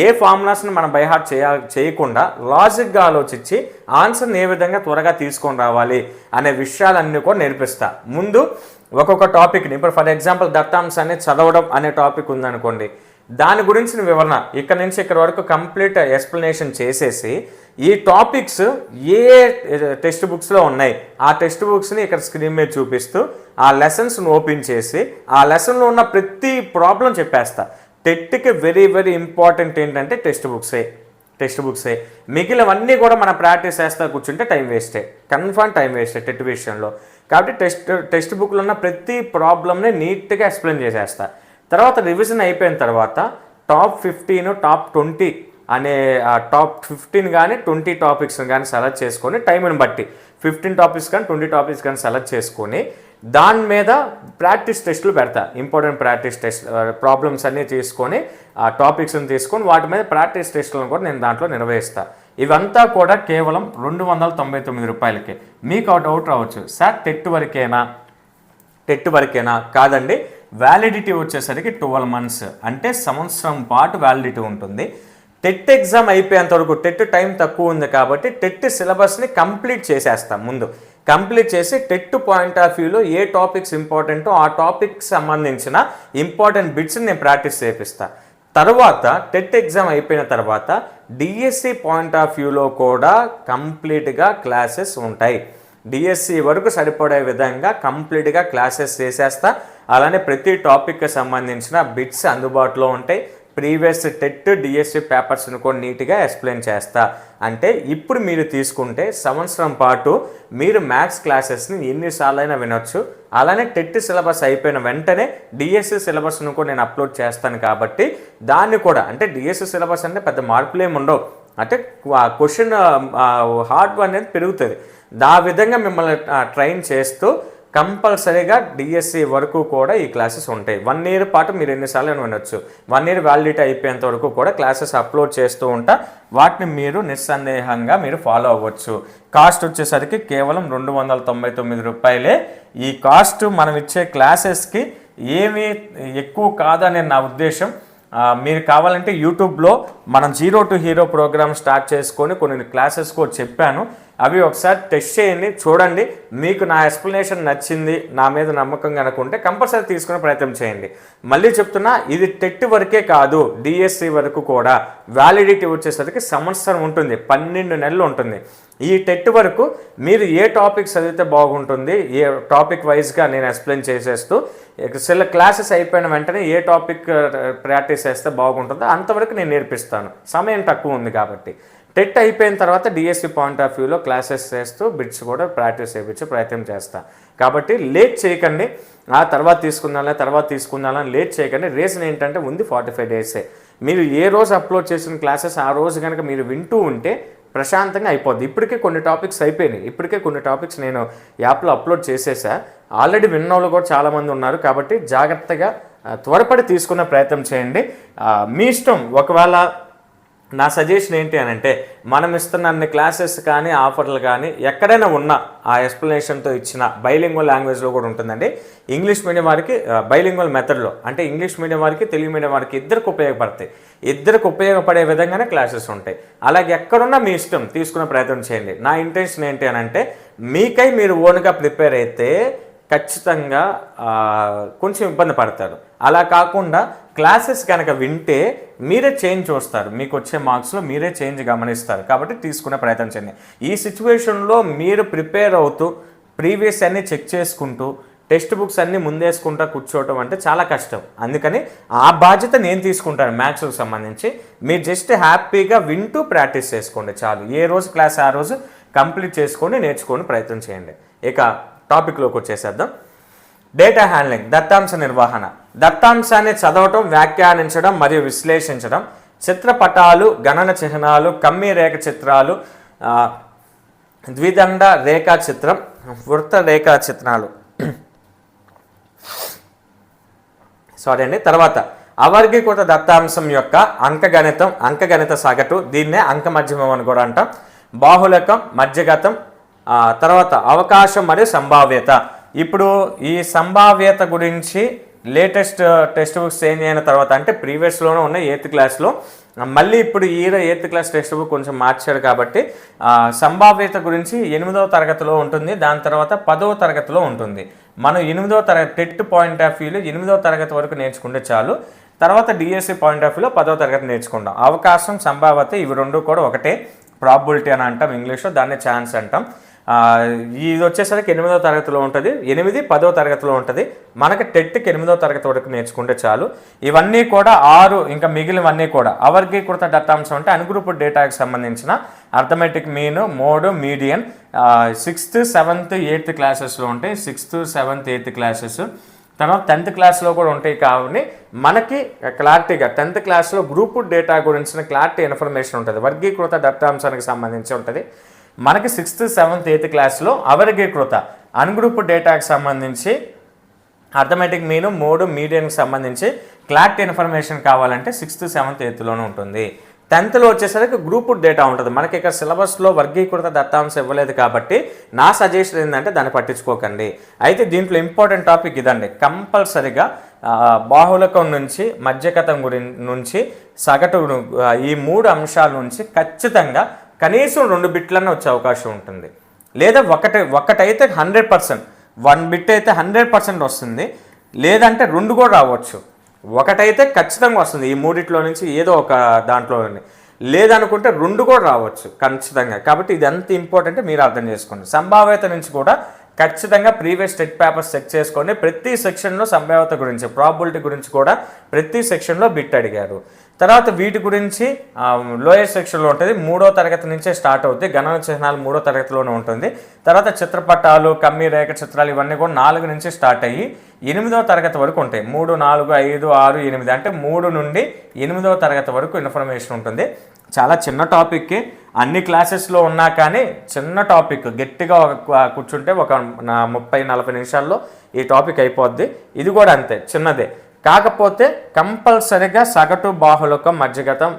ఏ ఫార్ములాస్ని మనం బైహార్ట్ చేయకుండా లాజిక్గా ఆలోచించి ఆన్సర్ని ఏ విధంగా త్వరగా తీసుకొని రావాలి అనే విషయాలన్నీ కూడా నేర్పిస్తా. ముందు ఒక్కొక్క టాపిక్ని, ఇప్పుడు ఫర్ ఎగ్జాంపుల్ దత్తాంశాన్ని చదవడం అనే టాపిక్ ఉందనుకోండి, దాని గురించిన వివరణ ఇక్కడ నుంచి ఇక్కడ వరకు కంప్లీట్ ఎక్స్ప్లెనేషన్ చేసేసి ఈ టాపిక్స్ ఏ టెక్స్ట్ బుక్స్లో ఉన్నాయి ఆ టెక్స్ట్ బుక్స్ని ఇక్కడ స్క్రీన్ మీద చూపిస్తూ ఆ లెసన్స్ని ఓపెన్ చేసి ఆ లెసన్లో ఉన్న ప్రతి ప్రాబ్లం చెప్పేస్తా. టెట్కి వెరీ వెరీ ఇంపార్టెంట్ ఏంటంటే టెక్స్ట్ బుక్సే. మిగిలినవన్నీ కూడా మనం ప్రాక్టీస్ చేస్తా కూర్చుంటే టైం వేస్టే, కన్ఫర్మ్ టైం వేస్టే టెట్ విషయంలో. కాబట్టి టెక్స్ట్ బుక్లో ఉన్న ప్రతి ప్రాబ్లమ్ని నీట్గా ఎక్స్ప్లెయిన్ చేసేస్తా. తర్వాత రివిజన్ అయిపోయిన తర్వాత టాప్ 15 టాప్ 20 అనే టాప్ 15 కానీ 20 టాపిక్స్ కానీ సెలెక్ట్ చేసుకొని టైంని బట్టి 15 టాపిక్స్ కానీ 20 టాపిక్స్ కానీ సెలెక్ట్ చేసుకొని దాని మీద ప్రాక్టీస్ టెస్టులు పెడతా. ఇంపార్టెంట్ ప్రాక్టీస్ టెస్ట్ ప్రాబ్లమ్స్ అన్నీ తీసుకొని ఆ టాపిక్స్ని తీసుకొని వాటి మీద ప్రాక్టీస్ టెస్టులను కూడా నేను దాంట్లో నిర్వహిస్తా. ఇవంతా కూడా కేవలం 299 రూపాయలకే. మీకు ఆ డౌట్ రావచ్చు, సార్ టెట్ వరకేనా? కాదండి, వ్యాలిడిటీ వచ్చేసరికి 12 months, అంటే సంవత్సరం పాటు వ్యాలిడిటీ ఉంటుంది. టెట్ ఎగ్జామ్ అయిపోయేంత వరకు, టెట్ టైం తక్కువ ఉంది కాబట్టి టెట్ సిలబస్ని కంప్లీట్ చేసేస్తాం. ముందు కంప్లీట్ చేసి టెట్ పాయింట్ ఆఫ్ వ్యూలో ఏ టాపిక్స్ ఇంపార్టెంటో ఆ టాపిక్కి సంబంధించిన ఇంపార్టెంట్ బిట్స్ని నేను ప్రాక్టీస్ చేపిస్తాను. తర్వాత టెట్ ఎగ్జామ్ అయిపోయిన తర్వాత డిఎస్సి పాయింట్ ఆఫ్ వ్యూలో కూడా కంప్లీట్గా క్లాసెస్ ఉంటాయి. డిఎస్సి వరకు సరిపడే విధంగా కంప్లీట్గా క్లాసెస్ చేసేస్తా. అలానే ప్రతి టాపిక్కి సంబంధించిన బిట్స్ అందుబాటులో ఉంటాయి. ప్రీవియస్ టెట్ డిఎస్సి పేపర్స్ని కూడా నీట్గా ఎక్స్ప్లెయిన్ చేస్తా. అంటే ఇప్పుడు మీరు తీసుకుంటే సంవత్సరం పాటు మీరు మ్యాథ్స్ క్లాసెస్ని ఎన్నిసార్లు అయినా వినొచ్చు. అలానే టెట్ సిలబస్ అయిపోయిన వెంటనే డిఎస్సి సిలబస్ను కూడా నేను అప్లోడ్ చేస్తాను. కాబట్టి దాన్ని కూడా, అంటే డిఎస్సి సిలబస్ అంటే పెద్ద మార్పులేమి ఉండవు, అంటే క్వశ్చన్ హార్డ్ అనేది పెరుగుతుంది. ఆ విధంగా మిమ్మల్ని ట్రైన్ చేస్తూ కంపల్సరీగా డిఎస్సి వరకు కూడా ఈ క్లాసెస్ ఉంటాయి. 1 year పాటు మీరు ఎన్నిసార్లు వినొచ్చు. 1 year వ్యాలిడిటీ అయిపోయేంత వరకు కూడా క్లాసెస్ అప్లోడ్ చేస్తూ ఉంటా. వాటిని మీరు నిస్సందేహంగా మీరు ఫాలో అవ్వచ్చు. కాస్ట్ వచ్చేసరికి కేవలం 299 రూపాయలే. ఈ కాస్ట్ మనం ఇచ్చే క్లాసెస్కి ఏమీ ఎక్కువ కాదనే నా ఉద్దేశం. మీరు కావాలంటే యూట్యూబ్లో మనం 0 to Hero ప్రోగ్రామ్ స్టార్ట్ చేసుకొని కొన్ని క్లాసెస్ కూడా చెప్పాను, అవి ఒకసారి టెస్ట్ చేయండి, చూడండి. మీకు నా ఎక్స్ప్లెనేషన్ నచ్చింది, నా మీద నమ్మకం కనుకుంటే కంపల్సరీ తీసుకునే ప్రయత్నం చేయండి. మళ్ళీ చెప్తున్నా, ఇది టెట్ వరకే కాదు, డిఎస్సి వరకు కూడా వ్యాలిడిటీ వచ్చేసరికి సంవత్సరం ఉంటుంది, 12 నెలలు ఉంటుంది. ఈ టెట్ వరకు మీరు ఏ టాపిక్ చదివితే బాగుంటుంది, ఏ టాపిక్ వైజ్గా నేను ఎక్స్ప్లెయిన్ చేసేస్తూ క్లాసెస్ అయిపోయిన వెంటనే ఏ టాపిక్ ప్రాక్టీస్ చేస్తే బాగుంటుందో అంతవరకు నేను నేర్పిస్తాను. సమయం తక్కువ ఉంది కాబట్టి. టెట్ అయిపోయిన తర్వాత డిఎస్సి పాయింట్ ఆఫ్ వ్యూలో క్లాసెస్ చేస్తూ బిట్స్ కూడా ప్రాక్టీస్ చేయించే ప్రయత్నం చేస్తాను. కాబట్టి లేట్ చేయకండి, తర్వాత తీసుకుందాలని లేట్ చేయకండి. రీజన్ ఏంటంటే ఉంది 45 days. మీరు ఏ రోజు అప్లోడ్ చేసిన క్లాసెస్ ఆ రోజు కనుక మీరు వింటూ ఉంటే ప్రశాంతంగా అయిపోద్ది. ఇప్పటికే కొన్ని టాపిక్స్ అయిపోయినాయి, ఇప్పటికే కొన్ని టాపిక్స్ నేను యాప్లో అప్లోడ్ చేసేసా. ఆల్రెడీ విన్నోళ్ళు కూడా చాలామంది ఉన్నారు. కాబట్టి జాగ్రత్తగా త్వరపడి తీసుకునే ప్రయత్నం చేయండి. మీ ఇష్టం. ఒకవేళ నా సజెషన్ ఏంటి అని అంటే, మనం ఇస్తున్న అన్ని క్లాసెస్ కానీ ఆఫర్లు కానీ ఎక్కడైనా ఉన్నా ఆ ఎక్స్ప్లెనేషన్తో ఇచ్చిన బైలింగ్వల్ లాంగ్వేజ్లో కూడా ఉంటుందండి. ఇంగ్లీష్ మీడియం వారికి బైలింగ్వల్ మెథడ్లో, అంటే ఇంగ్లీష్ మీడియం వారికి తెలుగు మీడియం వారికి ఇద్దరికి ఉపయోగపడతాయి. ఇద్దరికి ఉపయోగపడే విధంగానే క్లాసెస్ ఉంటాయి. అలాగే ఎక్కడున్నా మీ ఇష్టం, తీసుకునే ప్రయత్నం చేయండి. నా ఇంటెన్షన్ ఏంటి అని అంటే, మీకై మీరు ఓన్గా ప్రిపేర్ అయితే ఖచ్చితంగా కొంచెం ఇబ్బంది పడతారు. అలా కాకుండా క్లాసెస్ కనుక వింటే మీరే చేంజ్ చూస్తారు, మీకు వచ్చే మార్క్స్లో మీరే చేంజ్ గమనిస్తారు. కాబట్టి తీసుకునే ప్రయత్నం చేయండి. ఈ సిచ్యువేషన్లో మీరు ప్రిపేర్ అవుతూ ప్రీవియస్ అన్నీ చెక్ చేసుకుంటూ టెక్స్ట్ బుక్స్ అన్నీ ముందేసుకుంటూ కూర్చోవటం అంటే చాలా కష్టం. అందుకని ఆ బాధ్యత నేను తీసుకుంటాను. మ్యాథ్స్కి సంబంధించి మీరు జస్ట్ హ్యాపీగా వింటూ ప్రాక్టీస్ చేసుకోండి చాలు. ఏ రోజు క్లాస్ ఆ రోజు కంప్లీట్ చేసుకొని నేర్చుకొని ప్రయత్నం చేయండి. ఇక టాపిక్లోకి వచ్చేసేద్దాం. డేటా హ్యాండ్లింగ్, దత్తాంశ నిర్వహణ. దత్తాంశాన్ని చదవటం, వ్యాఖ్యానించడం మరియు విశ్లేషించడం చిత్రపటాలు, గణన చిహ్నాలు, కమ్మీ రేఖ చిత్రాలు, ద్విదండ రేఖా చిత్రం, వృత్త రేఖా చిత్రాలు తర్వాత అవర్గీకృత దత్తాంశం యొక్క అంకగణిత సగటు, దీన్నే అంక మధ్యమం అని కూడా అంటాం. బాహుళకం, మధ్యగతం, తర్వాత అవకాశం మరియు సంభావ్యత. ఇప్పుడు ఈ సంభావ్యత గురించి లేటెస్ట్ టెక్స్ట్ బుక్స్ చేంజ్ అయిన తర్వాత, అంటే ప్రీవియస్లోనే ఉన్న 8th క్లాస్లో, మళ్ళీ ఇప్పుడు ఈ 8th క్లాస్ టెక్స్ట్ బుక్ కొంచెం మార్చాడు కాబట్టి సంభావ్యత గురించి 8వ తరగతిలో ఉంటుంది, దాని తర్వాత 10వ తరగతిలో ఉంటుంది. మనం 8వ తరగతి టెట్ పాయింట్ ఆఫ్ వ్యూలో 8వ తరగతి వరకు నేర్చుకుంటే చాలు. తర్వాత డిఎస్సి పాయింట్ ఆఫ్ వ్యూలో 10వ తరగతి నేర్చుకుంటాం. అవకాశం, సంభావ్యత ఇవి రెండు కూడా ఒకటే, ప్రాబిలిటీ అని అంటాం ఇంగ్లీష్లో, దాన్ని ఛాన్స్ అంటాం. ఇది వచ్చేసరికి 8వ తరగతిలో ఉంటుంది, 8, 10వ తరగతిలో ఉంటుంది. మనకి టెట్కి 8వ తరగతి వరకు నేర్చుకుంటే చాలు. ఇవన్నీ కూడా 6, ఇంకా మిగిలినవన్నీ కూడా అవర్గీకృత దత్తాంశం అంటే అన్గ్రూప్డ్ డేటాకి సంబంధించిన arithmetic mean, mode, median 6th, 7th, 8th క్లాసెస్లో ఉంటాయి. 6th, 7th, 8th క్లాసెస్, తర్వాత 10th క్లాస్లో కూడా ఉంటాయి. కాబట్టి మనకి క్లారిటీగా 10th క్లాస్లో గ్రూప్డ్ డేటా గురించిన క్లారిటీ ఇన్ఫర్మేషన్ ఉంటుంది, వర్గీకృత దత్తాంశానికి సంబంధించి ఉంటుంది. మనకి 6th, 7th, 8th క్లాస్లో అవర్గీకృత అన్గ్రూప్డ్ డేటాకి సంబంధించి అర్థమెటిక్ మీన్, మోడ్, మీడియన్కి సంబంధించి క్లారిటీ ఇన్ఫర్మేషన్ కావాలంటే 6th, 7th, 8thలోనే ఉంటుంది. 10thలో వచ్చేసరికి గ్రూప్డ్ డేటా ఉంటుంది. మనకి ఇక్కడ సిలబస్లో వర్గీకృత దత్తాంశం ఇవ్వలేదు కాబట్టి నా సజెషన్ ఏంటంటే దాన్ని పట్టించుకోకండి. అయితే దీంట్లో ఇంపార్టెంట్ టాపిక్ ఇదండి, కంపల్సరిగా బాహుళకం నుంచి మధ్యగతం నుంచి సగటు, ఈ 3 అంశాల నుంచి ఖచ్చితంగా కనీసం 2 బిట్లన్నా వచ్చే అవకాశం ఉంటుంది. లేదా ఒకటైతే 100%, 1 బిట్ అయితే 100% వస్తుంది, లేదంటే 2 కూడా రావచ్చు. ఒకటైతే ఖచ్చితంగా వస్తుంది, ఈ 3 నుంచి ఏదో ఒక దాంట్లో, లేదనుకుంటే 2 కూడా రావచ్చు ఖచ్చితంగా. కాబట్టి ఇది ఎంత ఇంపార్టెంట్ మీరు అర్థం చేసుకోండి. సంభావ్యత నుంచి కూడా ఖచ్చితంగా ప్రీవియస్ టెట్ పేపర్స్ చెక్ చేసుకోండి. ప్రతి సెక్షన్లో సంభావ్యత గురించి, ప్రాబిలిటీ గురించి కూడా ప్రతి సెక్షన్లో బిట్ అడిగారు. తర్వాత వీటి గురించి లోయర్ సెక్షన్లో ఉంటుంది, 3వ తరగతి నుంచే స్టార్ట్ అవుతుంది. గణన చిహ్నాలు 3వ తరగతిలోనే ఉంటుంది. తర్వాత చిత్రపటాలు, కమ్మీ రేఖ చిత్రాలు ఇవన్నీ కూడా 4 నుంచి స్టార్ట్ అయ్యి 8వ తరగతి వరకు ఉంటాయి. 3, 4, 5, 6, 8 అంటే 3 నుండి 8వ తరగతి వరకు ఇన్ఫర్మేషన్ ఉంటుంది. చాలా చిన్న టాపిక్కి అన్ని క్లాసెస్లో ఉన్నా కానీ చిన్న టాపిక్, గట్టిగా కూర్చుంటే ఒక 30-40 నిమిషాల్లో ఈ టాపిక్ అయిపోద్ది. ఇది కూడా అంతే, చిన్నదే. కాకపోతే కంపల్సరిగా సగటు, బాహుళకం, మధ్యగతం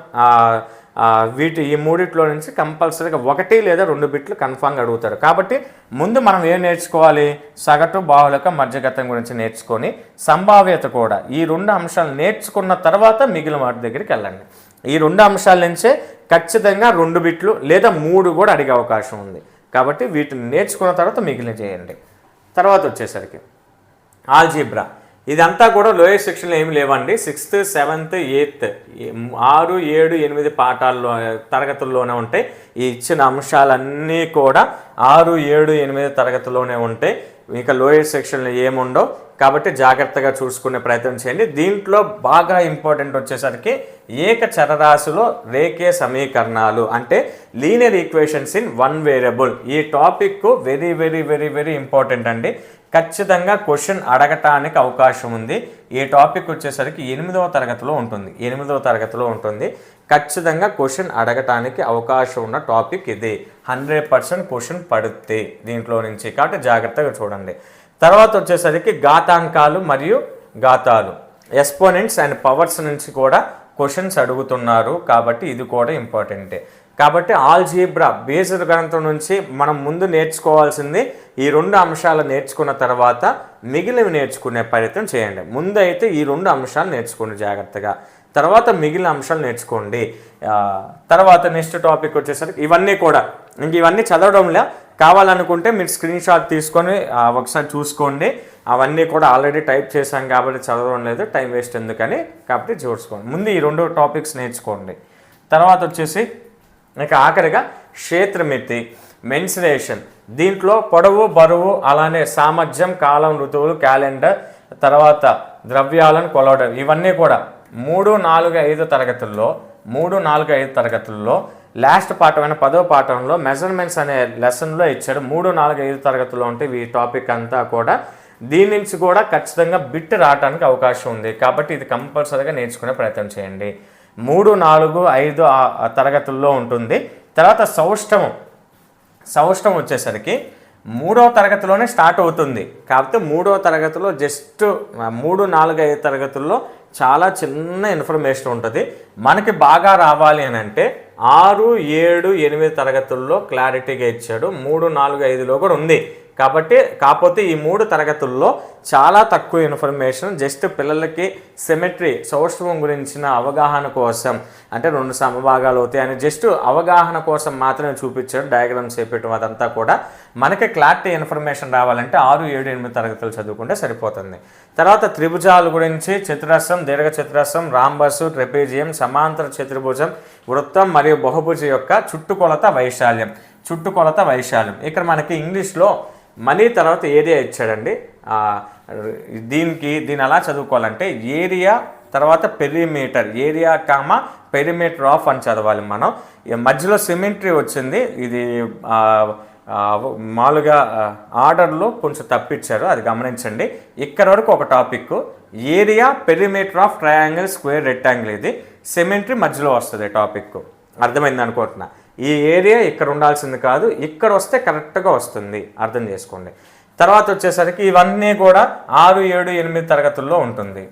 ఈ 3 నుంచి కంపల్సరీగా 1 లేదా 2 బిట్లు కన్ఫామ్గా అడుగుతారు. కాబట్టి ముందు మనం ఏం నేర్చుకోవాలి, సగటు, బాహుళకం, మధ్యగతం గురించి నేర్చుకొని సంభావ్యత కూడా, ఈ 2 అంశాలు నేర్చుకున్న తర్వాత మిగిలిన వాటి దగ్గరికి వెళ్ళండి. ఈ 2 అంశాల నుంచే ఖచ్చితంగా 2 బిట్లు లేదా 3 కూడా అడిగే అవకాశం ఉంది. కాబట్టి వీటిని నేర్చుకున్న తర్వాత మిగిలిన చేయండి. తర్వాత వచ్చేసరికి ఆల్జీబ్రా, ఇదంతా కూడా లోయర్ సెక్షన్లో ఏమి లేవండి. 6th, 7th, 8th 6, 7, 8 పాఠాల్లో తరగతుల్లోనే ఉంటాయి. ఈ ఇచ్చిన అంశాలన్నీ కూడా 6, 7, 8 తరగతిలోనే ఉంటాయి. ఇంకా లోయర్ సెక్షన్లో ఏముండవు. కాబట్టి జాగ్రత్తగా చూసుకునే ప్రయత్నం చేయండి. దీంట్లో బాగా ఇంపార్టెంట్ వచ్చేసరికి ఏక చరరాశిలో రేఖీయ సమీకరణాలు, అంటే లీనియర్ ఈక్వేషన్స్ ఇన్ 1 వేరియబుల్. ఈ topic very very very very important అండి. ఖచ్చితంగా క్వశ్చన్ అడగటానికి అవకాశం ఉంది. ఈ టాపిక్ వచ్చేసరికి 8వ తరగతిలో ఉంటుంది. 8వ తరగతిలో ఉంటుంది. ఖచ్చితంగా క్వశ్చన్ అడగటానికి అవకాశం ఉన్న టాపిక్ ఇది. 100% క్వశ్చన్ పడుతుంది దీంట్లో నుంచి. కాబట్టి జాగ్రత్తగా చూడండి. తర్వాత వచ్చేసరికి ఘాతాంకాలు మరియు ఘాతాలు, ఎక్స్పోనెంట్స్ అండ్ పవర్స్ నుంచి కూడా క్వశ్చన్స్ అడుగుతున్నారు. కాబట్టి ఇది కూడా ఇంపార్టెంటే. కాబట్టి ఆల్జీబ్రా బేస్డ్ గణితం నుంచి మనం ముందు నేర్చుకోవాల్సింది ఈ 2 అంశాలు నేర్చుకున్న తర్వాత మిగిలినవి నేర్చుకునే ప్రయత్నం చేయండి. ముందు అయితే ఈ 2 అంశాలు నేర్చుకోండి జాగ్రత్తగా, తర్వాత మిగిలిన అంశాలు నేర్చుకోండి. తర్వాత నెక్స్ట్ టాపిక్ వచ్చేసరికి ఇవన్నీ కూడా, ఇంక ఇవన్నీ చదవడంలో కావాలనుకుంటే మీరు స్క్రీన్ షాట్ తీసుకొని ఒకసారి చూసుకోండి. అవన్నీ కూడా ఆల్రెడీ టైప్ చేశాం కాబట్టి చదవడం లేదు, టైం వేస్ట్ ఎందుకని. కాబట్టి చూసుకోండి, ముందు ఈ 2 టాపిక్స్ నేర్చుకోండి. తర్వాత వచ్చేసి ఇక ఆఖరిగా క్షేత్రమితి, మెన్సురేషన్. దీంట్లో పొడవు, బరువు, అలానే సామర్థ్యం, కాలం, ఋతువులు, క్యాలెండర్, తర్వాత ద్రవ్యాలను కొలవడం, ఇవన్నీ కూడా 3, 4, 5 తరగతుల్లో 3, 4, 5 తరగతుల్లో లాస్ట్ పాఠమైన 10వ పాఠంలో మెజర్మెంట్స్ అనే లెసన్లో ఇచ్చాడు. 3, 4, 5 తరగతుల్లో ఉంటే ఈ టాపిక్ అంతా కూడా దీని నుంచి కూడా ఖచ్చితంగా బిట్ రావడానికి అవకాశం ఉంది. కాబట్టి ఇది కంపల్సరీగా నేర్చుకునే ప్రయత్నం చేయండి. 3, 4, 5 తరగతుల్లో ఉంటుంది. తర్వాత సౌష్టం వచ్చేసరికి 3వ తరగతిలోనే స్టార్ట్ అవుతుంది. కాకపోతే 3వ తరగతిలో జస్ట్ 3, 4, 5 తరగతుల్లో చాలా చిన్న ఇన్ఫర్మేషన్ ఉంటుంది. మనకి బాగా రావాలి అని అంటే 6, 7, 8 తరగతుల్లో క్లారిటీగా ఇచ్చాడు. 3, 4, 5లో కూడా ఉంది. కాకపోతే ఈ 3 తరగతుల్లో చాలా తక్కువ ఇన్ఫర్మేషన్, జస్ట్ పిల్లలకి సిమెట్రీ సౌష్ఠవం గురించిన అవగాహన కోసం, అంటే 2 సమభాగాలు అవుతాయి అని జస్ట్ అవగాహన కోసం మాత్రమే చూపించాడు. డయాగ్రామ్స్ చేపట్టడం అదంతా కూడా మనకి క్లారిటీ ఇన్ఫర్మేషన్ రావాలంటే 6, 7, 8 తరగతులు చదువుకుంటే సరిపోతుంది. తర్వాత త్రిభుజాల గురించి దీర్ఘ చతురస్రం, రాంబస్, ట్రెపేజియం, సమాంతర చతుర్భుజం, వృత్తం మరియు బహుభుజ యొక్క చుట్టుకొలత వైశాల్యం. ఇక్కడ మనకి ఇంగ్లీష్లో మనీ తర్వాత ఏరియా ఇచ్చాడండి. దీని ఎలా చదువుకోవాలంటే ఏరియా తర్వాత పెరిమీటర్, ఏరియా పెరిమీటర్ ఆఫ్ అని చదవాలి మనం. మధ్యలో సిమెట్రీ వచ్చింది. ఇది మామూలుగా ఆర్డర్లో కొంచెం తప్పిచ్చారు, అది గమనించండి. ఇక్కడ వరకు ఒక topic area perimeter of triangle, square, rectangle. ఇది సిమెట్రీ మధ్యలో వస్తుంది టాపిక్. అర్థమైంది అనుకుంటున్నా. ఈ ఏరియా ఇక్కడ ఉండాల్సింది కాదు, ఇక్కడ వస్తే కరెక్ట్గా వస్తుంది, అర్థం చేసుకోండి. తర్వాత వచ్చేసరికి ఇవన్నీ కూడా 6, 7, 8 తరగతుల్లో ఉంటుంది.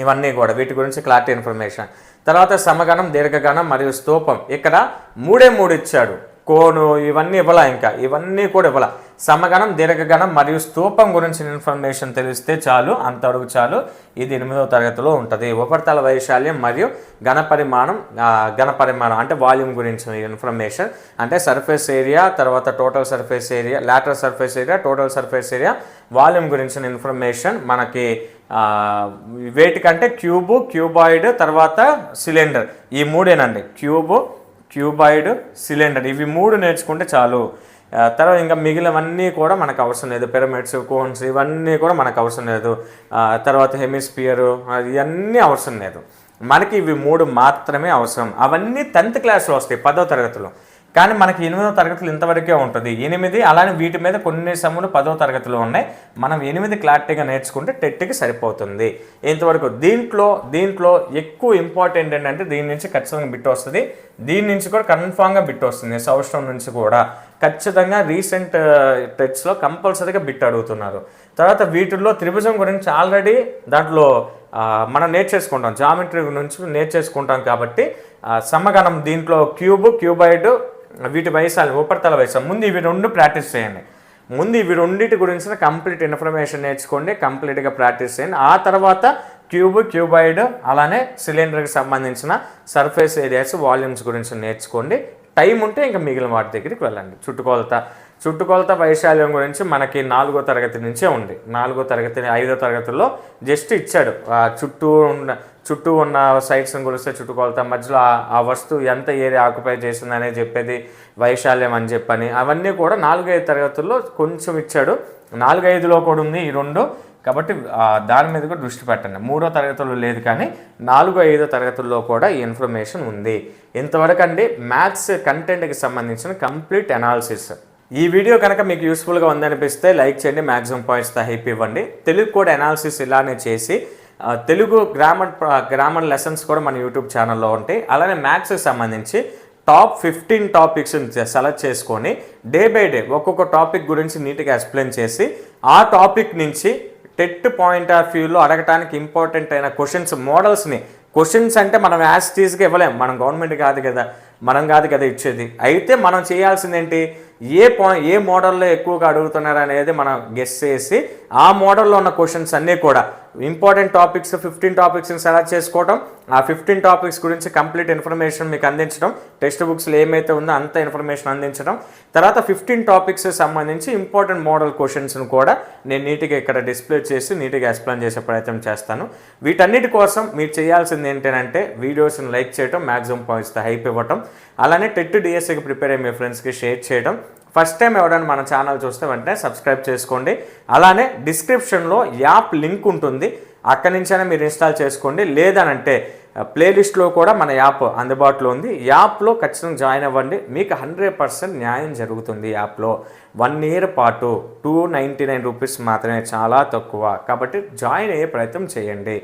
ఇవన్నీ కూడా వీటి గురించి క్లారిటీ ఇన్ఫర్మేషన్. తర్వాత సమగణం, దీర్ఘగణం మరియు స్తూపం. ఇక్కడ 3 ఇచ్చాడు. కోను ఇవన్నీ ఇవన్నీ కూడా ఇవ్వాల. సమగణం, దీర్ఘగణం మరియు స్తూపం గురించి ఇన్ఫర్మేషన్ తెలిస్తే చాలు, అంతవరకు చాలు. ఇది 8వ తరగతిలో ఉంటుంది. ఉపరితల వైశాల్యం మరియు ఘనపరిమాణం అంటే వాల్యూమ్ గురించి ఇన్ఫర్మేషన్, అంటే సర్ఫేస్ ఏరియా, తర్వాత total surface area, lateral surface area, total surface area, volume గురించిన ఇన్ఫర్మేషన్ మనకి వేటికంటే క్యూబాయిడ్, తర్వాత సిలిండర్. ఈ 3ఏనండి, క్యూబాయిడ్, సిలిండర్. ఇవి 3 నేర్చుకుంటే చాలు. తర్వాత ఇంకా మిగిలినవన్నీ కూడా మనకు అవసరం లేదు. పిరమిడ్స్, కోన్స్ ఇవన్నీ కూడా మనకు అవసరం లేదు. తర్వాత హెమిస్పియర్ ఇవన్నీ అవసరం లేదు. మనకి ఇవి 3 మాత్రమే అవసరం. అవన్నీ 10th క్లాస్లో వస్తాయి, 10వ తరగతిలో. కానీ మనకి 8వ తరగతులు ఇంతవరకే ఉంటుంది. 8 అలానే వీటి మీద కొన్ని సమ్ములు 10వ తరగతిలో ఉన్నాయి. మనం 8 క్లారిటీగా నేర్చుకుంటే టెట్కి సరిపోతుంది ఇంతవరకు. దీంట్లో ఎక్కువ ఇంపార్టెంట్ ఏంటంటే దీని నుంచి ఖచ్చితంగా బిట్ వస్తుంది, దీని నుంచి కూడా కన్ఫామ్గా బిట్ వస్తుంది, సౌష్టం నుంచి కూడా ఖచ్చితంగా రీసెంట్ టెట్స్లో కంపల్సరీగా బిట్ అడుగుతున్నారు. తర్వాత వీటిల్లో త్రిభుజం గురించి ఆల్రెడీ దాంట్లో మనం నేర్చేసుకుంటాం, జామెట్రీ నుంచి నేర్చేసుకుంటాం. కాబట్టి సమగణం దీంట్లో క్యూబాయిడ్, వీటి వైశాల్యం, ఉపరితల వైశాల్యం. ముందు ఇవి 2 ప్రాక్టీస్ చేయండి. ముందు ఇవి 2 గురించి కంప్లీట్ ఇన్ఫర్మేషన్ నేర్చుకోండి, కంప్లీట్గా ప్రాక్టీస్ చేయండి. ఆ తర్వాత క్యూబాయిడ్ అలానే సిలిండర్కి సంబంధించిన సర్ఫేస్ ఏరియాస్, వాల్యూమ్స్ గురించి నేర్చుకోండి. టైం ఉంటే ఇంకా మిగిలిన వాటి దగ్గరికి వెళ్ళండి. చుట్టుకొలత వైశాల్యం గురించి మనకి 4వ తరగతి నుంచే ఉంది. 4వ తరగతి 5వ తరగతిలో జస్ట్ ఇచ్చాడు. చుట్టూ ఉన్న సైట్స్ గురిస్తే చుట్టుకొలత, మధ్యలో ఆ వస్తువు ఎంత ఏరియా ఆక్యుపై చేసిందనే చెప్పేది వైశాల్యం అని చెప్పని, అవన్నీ కూడా 4, 5 తరగతుల్లో కొంచెం ఇచ్చాడు. 4, 5లో కూడా ఉంది ఈ 2. కాబట్టి దాని మీద కూడా దృష్టి పెట్టండి. 3వ తరగతిలో లేదు, కానీ 4, 5 తరగతుల్లో కూడా ఈ ఇన్ఫర్మేషన్ ఉంది. ఇంతవరకు అండి మ్యాథ్స్ కంటెంట్కి సంబంధించిన కంప్లీట్ అనాలిసిస్. ఈ వీడియో కనుక మీకు యూస్ఫుల్గా ఉందనిపిస్తే లైక్ చేయండి, మ్యాక్సిమం పాయింట్స్తో హైప్ ఇవ్వండి. తెలుగు కూడా అనాలిసిస్ ఇలానే చేసి తెలుగు గ్రామర్ లెసన్స్ కూడా మన యూట్యూబ్ ఛానల్లో ఉంటాయి. అలానే మ్యాథ్స్కి సంబంధించి టాప్ 15 టాపిక్స్ సెలెక్ట్ చేసుకొని డే బై డే ఒక్కొక్క టాపిక్ గురించి నీట్గా ఎక్స్ప్లెయిన్ చేసి ఆ టాపిక్ నుంచి టెట్ పాయింట్ ఆఫ్ వ్యూలో అడగటానికి ఇంపార్టెంట్ అయిన క్వశ్చన్స్ అంటే మనం యాస్టీస్గా ఇవ్వలేం, మనం గవర్నమెంట్ కాదు కదా ఇచ్చేది. అయితే మనం చేయాల్సింది ఏంటి, ఏ మోడల్లో ఎక్కువగా అడుగుతున్నారు అనేది మనం గెస్ చేసి ఆ మోడల్లో ఉన్న క్వశ్చన్స్ అన్నీ కూడా ఇంపార్టెంట్ టాపిక్స్ 15 టాపిక్స్ని సెలెక్ట్ చేసుకోవడం, ఆ 15 టాపిక్స్ గురించి కంప్లీట్ ఇన్ఫర్మేషన్ మీకు అందించడం, టెక్స్ట్ బుక్స్లో ఏమైతే ఉందో అంత ఇన్ఫర్మేషన్ అందించడం. తర్వాత 15 టాపిక్స్ సంబంధించి ఇంపార్టెంట్ మోడల్ క్వశ్చన్స్ను కూడా నేను నీట్గా ఇక్కడ డిస్ప్లే చేసి నీట్గా ఎక్స్ప్లెయిన్ చేసే ప్రయత్నం చేస్తాను. వీటన్నిటి కోసం మీరు చేయాల్సింది ఏంటంటే వీడియోస్ని లైక్ చేయడం, మ్యాక్సిమం పాయింట్స్తో హైప్ ఇవ్వటం, అలానే టెట్ డిఎస్సికి ప్రిపేర్ అయ్యే మీ ఫ్రెండ్స్కి షేర్ చేయడం. ఫస్ట్ టైం ఎవరైనా మన ఛానల్ చూస్తే వెంటనే సబ్స్క్రైబ్ చేసుకోండి. అలానే డిస్క్రిప్షన్లో యాప్ లింక్ ఉంటుంది, అక్కడి నుంచైనా మీరు ఇన్స్టాల్ చేసుకోండి. లేదనంటే ప్లేలిస్ట్లో కూడా మన యాప్ అందుబాటులో ఉంది, యాప్లో ఖచ్చితంగా జాయిన్ అవ్వండి. మీకు 100% న్యాయం జరుగుతుంది. యాప్లో 1 ఇయర్ పాటు 299 రూపీస్ మాత్రమే, చాలా తక్కువ. కాబట్టి జాయిన్ అయ్యే ప్రయత్నం చేయండి.